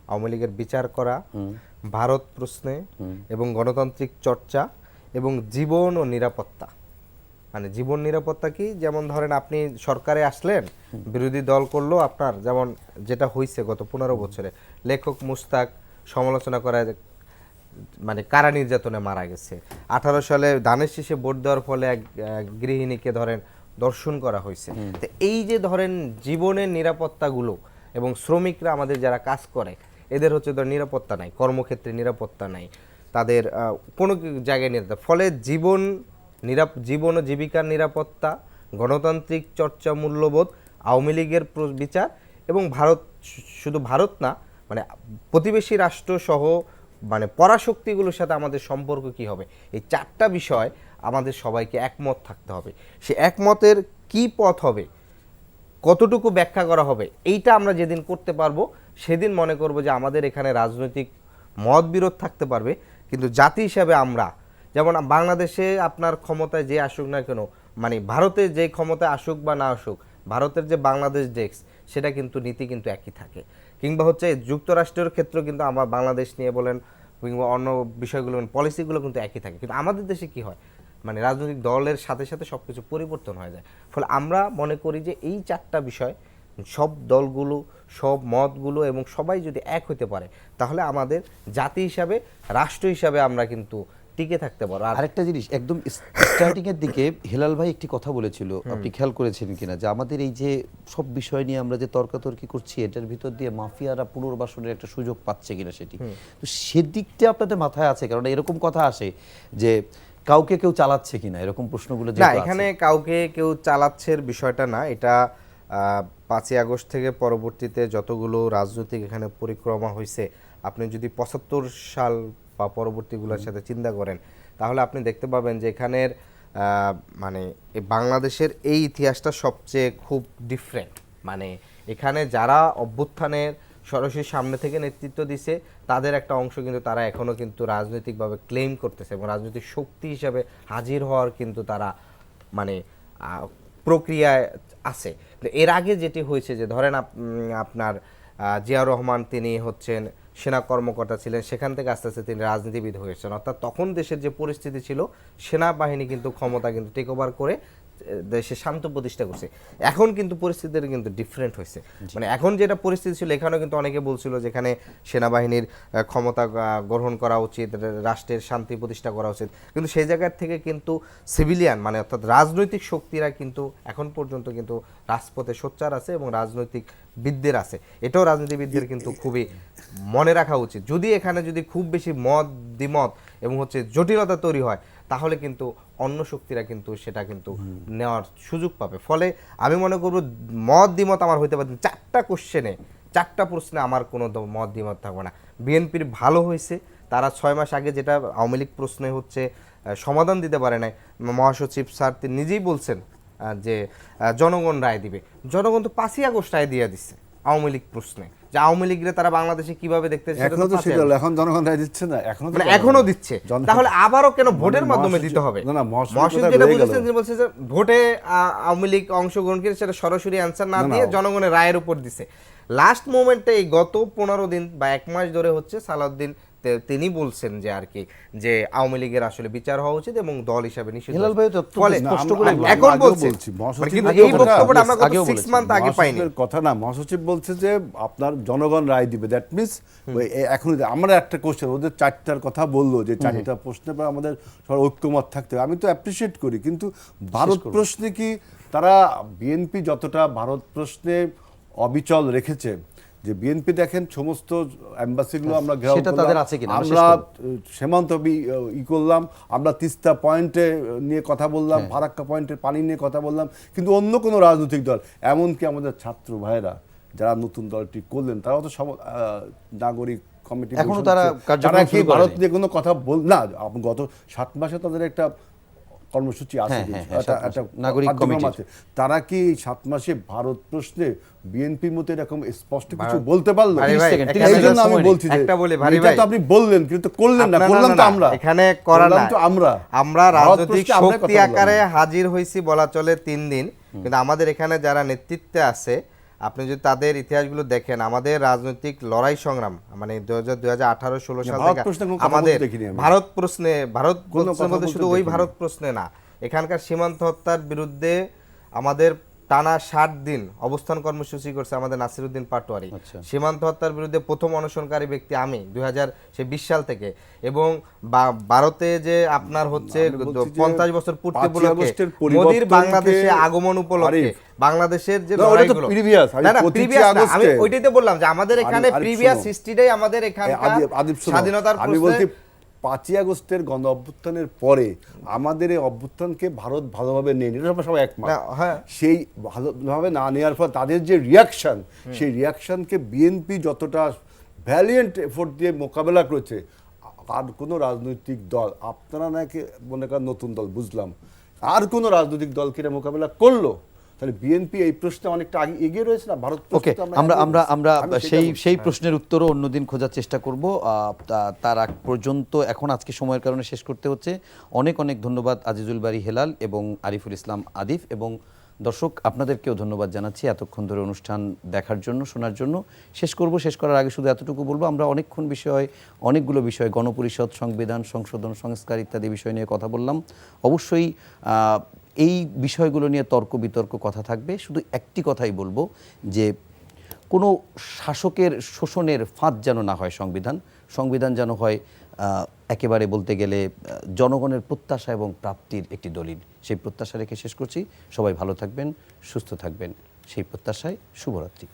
আওয়ামী লীগের বিচার করা, ভারত প্রশ্নে, এবং গণতান্ত্রিক চর্চা, এবং জীবন ও নিরাপত্তা। মানে জীবন নিরাপত্তা কি, যেমন ধরেন আপনি সরকারে আসলেন, বিরোধী দল করলো আপনার, যেমন যেটা হয়েছে গত 15 বছরে, লেখক মুস্তাক সমালোচনা করায় মানে কারা নির্যাতনে মারা গেছে। 18 সালে ধানের শীষে ভোট দেওয়ার ফলে এক গৃহিণীকে ধরেন দর্শন করা হয়েছে। তো এই যে ধরেন জীবনের নিরাপত্তাগুলো, এবং শ্রমিকরা আমাদের যারা কাজ করে এদের হচ্ছে ধর নিরাপত্তা নাই, কর্মক্ষেত্রে নিরাপত্তা নাই, তাদের কোনো জায়গায় নিরাপত্তা, ফলে জীবন ও জীবিকার নিরাপত্তা, গণতান্ত্রিক চর্চা, মূল্যবোধ, আওয়ামী লীগের বিচার, এবং ভারত, শুধু ভারত না মানে প্রতিবেশী রাষ্ট্র সহ মানে পরাশক্তিগুলোর সাথে আমাদের সম্পর্ক কি হবে, এই 4টা বিষয় আমাদের সবাইকে একমত থাকতে হবে। সে একমতের কি পথ হবে, কতটুকু ব্যাখ্যা করা হবে, এইটা আমরা যেদিন করতে পারবো সেদিন মনে করব যে আমাদের এখানে রাজনৈতিক মত বিরোধ থাকতে পারবে, কিন্তু জাতি হিসাবে আমরা, যেমন বাংলাদেশে আপনার ক্ষমতায় যে আসুক না কেন, মানে ভারতে যে ক্ষমতায় আসুক বা না আসুক, ভারতের যে বাংলাদেশ ডেস্ক সেটা কিন্তু নীতি কিন্তু একই থাকে, কিংবা হচ্ছে যুক্তরাষ্ট্রের ক্ষেত্রে কিন্তু আমার বাংলাদেশ নিয়ে বলেন কিংবা অন্য বিষয়গুলো পলিসিগুলো কিন্তু একই থাকে। কিন্তু আমাদের দেশে কি হয়, মানে রাজনৈতিক দলের সাথে সাথে সব কিছু পরিবর্তন হয়ে যায়। ফলে আমরা মনে করি যে এই চারটা বিষয় সব দলগুলো, সব মতগুলো এবং সবাই যদি এক হতে পারে, তাহলে আমাদের জাতি হিসাবে, রাষ্ট্র হিসাবে আমরা কিন্তু টিকে থাকতে পারবো। আর আরেকটা জিনিস, একদম স্টার্টিং এর দিকে হেলাল ভাই একটি কথা বলেছিল, আপনি খেয়াল করেছেন কিনা, যে আমাদের এই যে সব বিষয় নিয়ে আমরা যে তর্কাতর্কি করছি, এটার ভিতর দিয়ে মাফিয়ারা পুনর্বাসনের একটা সুযোগ পাচ্ছে কিনা সেটি, তো সেদিকটা আপনাদের মাথায় আছে? কারণ এরকম কথা আসে যে কাউকে কেউ চালাচ্ছে কিনা, এরকম প্রশ্নগুলো না, যেহেতু আছে। এখানে কাউকে কেউ চালাচ্ছে বিষয়টা না, এটা 5ই আগস্ট থেকে পরবর্তীতে যতগুলো রাজনৈতিক এখানে পরিক্রমা হয়েছে, আপনি যদি 75 সাল বা পরবর্তীগুলোর সাথে চিন্তা করেন, তাহলে আপনি দেখতে পাবেন যে এখানের মানে এই বাংলাদেশের এই ইতিহাসটা সবচেয়ে খুব ডিফারেন্ট। মানে এখানে যারা অভ্যুত্থানের সরাসরি সামনে থেকে নেতৃত্ব দিছে, তাদের একটা অংশ কিন্তু তারা এখনো কিন্তু রাজনৈতিকভাবে ক্লেম করতেছে এবং রাজনৈতিক শক্তি হিসাবে হাজির হওয়ার কিন্তু তারা মানে প্রক্রিয়ায় আছে। এর আগে যেটি হয়েছে যে ধরেন আপনার জিয়াউর রহমান, তিনি হচ্ছেন সেনা কর্মকর্তা ছিলেন, সেখান থেকে আস্তে আস্তে তিনি রাজনীতিবিদ হয়েছেন। অর্থাৎ তখন দেশের যে পরিস্থিতি ছিল, সেনাবাহিনী কিন্তু ক্ষমতা কিন্তু টেক ওভার করে দেশে শান্ত প্রতিষ্ঠা করছে। এখন কিন্তু পরিস্থিতিটা কিন্তু ডিফারেন্ট হয়েছে। মানে এখন যেটা পরিস্থিতি ছিল, এখানেও কিন্তু অনেকে বলছিল যেখানে সেনাবাহিনীর ক্ষমতা গ্রহণ করা উচিত, রাষ্ট্রের শান্তি প্রতিষ্ঠা করা উচিত, কিন্তু সেই জায়গার থেকে কিন্তু সিভিলিয়ান মানে অর্থাৎ রাজনৈতিক শক্তিরা কিন্তু এখন পর্যন্ত কিন্তু রাজপথে সোচ্চার আছে এবং রাজনৈতিক বিদদের আছে। এটাও রাজনীতিবিদদের কিন্তু খুবই মনে রাখা উচিত। যদি এখানে যদি খুব বেশি মত দ্বিমত এবং হচ্ছে জটিলতা তৈরি হয়, তাহলে কিন্তু অন্য শক্তিরা কিন্তু সেটা কিন্তু নেওয়ার সুযোগ পাবে। ফলে আমি মনে করব মত দ্বিমত আমার হইতে পারে 4টা কোশ্চেনে, 4টা প্রশ্নে আমার কোনো মত দ্বিমত থাকবে না। বিএনপির ভালো হয়েছে, তারা 6 মাস আগে যেটা আওয়ামী লীগ প্রশ্নে হচ্ছে সমাধান দিতে পারে নাই, মহাসচিব স্যার তিনি নিজেই বলছেন যে জনগণ রায় দিবে। জনগণ তো 5ই আগস্ট রায় দিয়ে দিচ্ছে আওয়ামী লীগ প্রশ্নে, যে আওয়ামী লীগরে তারা বাংলাদেশে কিভাবে দেখতে চায়। এখনো তো সেটা এখন জনগণ রায় দিচ্ছে না, এখনো দিচ্ছে, তাহলে আবারও কেন ভোটের মাধ্যমে দিতে হবে? না, মহাসচিব যেটা বলেছেন, তিনি বলছেন যে ভোটে আওয়ামী লীগ অংশগ্রহণ করে সেটা সরাসরি অ্যান্সার না দিয়ে জনগণের রায়ের উপর দিছে। লাস্ট মোমেন্টে এই গত 15 দিন বা 1 মাস ধরে হচ্ছে সালাউদ্দিন তিনি বলছেন যে আর কি, যে আওয়ামী লীগের আসলে বিচার হওয়া উচিত এবং দল হিসাবে নিষিদ্ধ। হেলাল ভাই তো স্পষ্ট করে এখন বলছি, কিন্তু এই বক্তব্যটা আমরা গত 6 মান্থ আগে পাইনি। কথা না, মহাসচিব বলছে যে আপনার জনগণ রায় দিবে, দ্যাট মিনস এখন আমরা একটা কোশ্চেন, ওদের 4টার কথা বললো যে 4টা প্রশ্নে আমাদের সবার ঐক্যমত থাকতে হবে, আমি তো অ্যাপ্রিসিয়েট করি, কিন্তু ভারত প্রশ্নে কি তারা, বিএনপি যতটা ভারত প্রশ্নে অবিচল রেখেছে, যে বিএনপি দেখেন সমস্ত এম্বাসিগুলো আমরা ঘেরাও করলাম, আমরা সীমান্ত করলাম, আমরা তিস্তা পয়েন্টে নিয়ে কথা বললাম, ফারাক্কা পয়েন্টের পানি নিয়ে কথা বললাম, কিন্তু অন্য কোনো রাজনৈতিক দল, এমনকি আমাদের ছাত্র ভাইরা যারা নতুন দলটি করলেন, তারাও তো নাগরিক কমিটি, এখনো তারা কি ভারত নিয়ে কোনো কথা না, গত 7 মাসে তাদের একটা কর্মসূচি আছে, নাগরিক কমিটি আছে, তারা কি 7 মাসে ভারত প্রশ্নে বিএনপির মতো এরকম স্পষ্ট কিছু বলতে পারলো? এই জন্য আমি বলছি যে এটা তো আপনি বললেন কিন্তু করলেন না, করলাম তো আমরা, এখানে করা না, আমরা রাজনৈতিক শক্তি আকারে হাজির হইছি বলা চলে 3 দিন, কিন্তু আমাদের এখানে যারা নেতৃত্বে আছে, আপনি যদি তাদের ইতিহাসগুলো দেখেন, আমাদের রাজনৈতিক লড়াই সংগ্রাম মানে 2018-16 সাল থেকে আমাদের ভারত প্রশ্নে বলতে শুধু ওই ভারত প্রশ্নে না, এখানকার সীমান্ত হত্যার বিরুদ্ধে আমাদের টানা 60 দিন অবস্থান কর্মসূচি করছে আমাদের নাসিরউদ্দিন পাটোয়ারি। সীমান্ত হত্যার বিরুদ্ধে প্রথম অনশনকারী ব্যক্তি আমি 2020 সাল থেকে, এবং ভারতে যে আপনার হচ্ছে 50 বছর পূর্তি উপলক্ষে মোদির বাংলাদেশে আগমন উপলক্ষে বাংলাদেশের যে লড়াইগুলো, আমি ওইটাই তো বললাম যে আমাদের এখানে প্রিভিয়াস হিস্ট্রিটাই আমাদের এখানকার স্বাধীনতার প্রশ্নে 5ই আগস্টের গণ অভ্যুত্থানের পরে আমাদের এই অভ্যুত্থানকে ভারত ভালোভাবে নেয়নি, সবাই একমত। সেই ভালোভাবে না নেওয়ার ফলে তাদের যে রিয়াকশন, সেই রিয়াকশনকে বিএনপি যতটা ভ্যালিয়েন্ট এফোর্ট দিয়ে মোকাবেলা করেছে, আর কোনো রাজনৈতিক দল, আপনারা নাকি মনে করেন নতুন দল বুঝলাম, আর কোনো রাজনৈতিক দল কিনা মোকাবেলা করলো? তাহলে বিএনপি এই প্রশ্নে অনেকটা আগে এগিয়ে রয়েছে না ভারত প্রশ্নে ওকে, তো আমরা এগিয়ে আমরা রয়েছি। আমরা আমি সেটা সেই বলছি। সেই প্রশ্নের উত্তরও অন্যদিন খোঁজার চেষ্টা করব। তার আগ পর্যন্ত এখন আজকে সময়ের কারণে শেষ করতে হচ্ছে। অনেক অনেক ধন্যবাদ আজিজুল বারী হেলাল এবং আরিফুল ইসলাম আদিফ, এবং দর্শক আপনাদেরকেও ধন্যবাদ জানাচ্ছি এতক্ষণ ধরে অনুষ্ঠান দেখার জন্য, শোনার জন্য। শেষ করার আগে শুধু এতটুকু বলবো, আমরা অনেকগুলো বিষয় গণপরিষদ, সংবিধান সংশোধন, সংস্কার ইত্যাদি বিষয় নিয়ে কথা বললাম। অবশ্যই এই বিষয়গুলো নিয়ে তর্ক বিতর্ক কথা থাকবে। শুধু একটি কথাই বলবো যে কোনো শাসকের শোষণের ফাঁদ যেন না হয় সংবিধান যেন হয় একেবারে বলতে গেলে জনগণের প্রত্যাশা এবং প্রাপ্তির একটি দলিল। সেই প্রত্যাশা রেখে শেষ করছি। সবাই ভালো থাকবেন, সুস্থ থাকবেন, সেই প্রত্যাশায় শুভরাত্রি।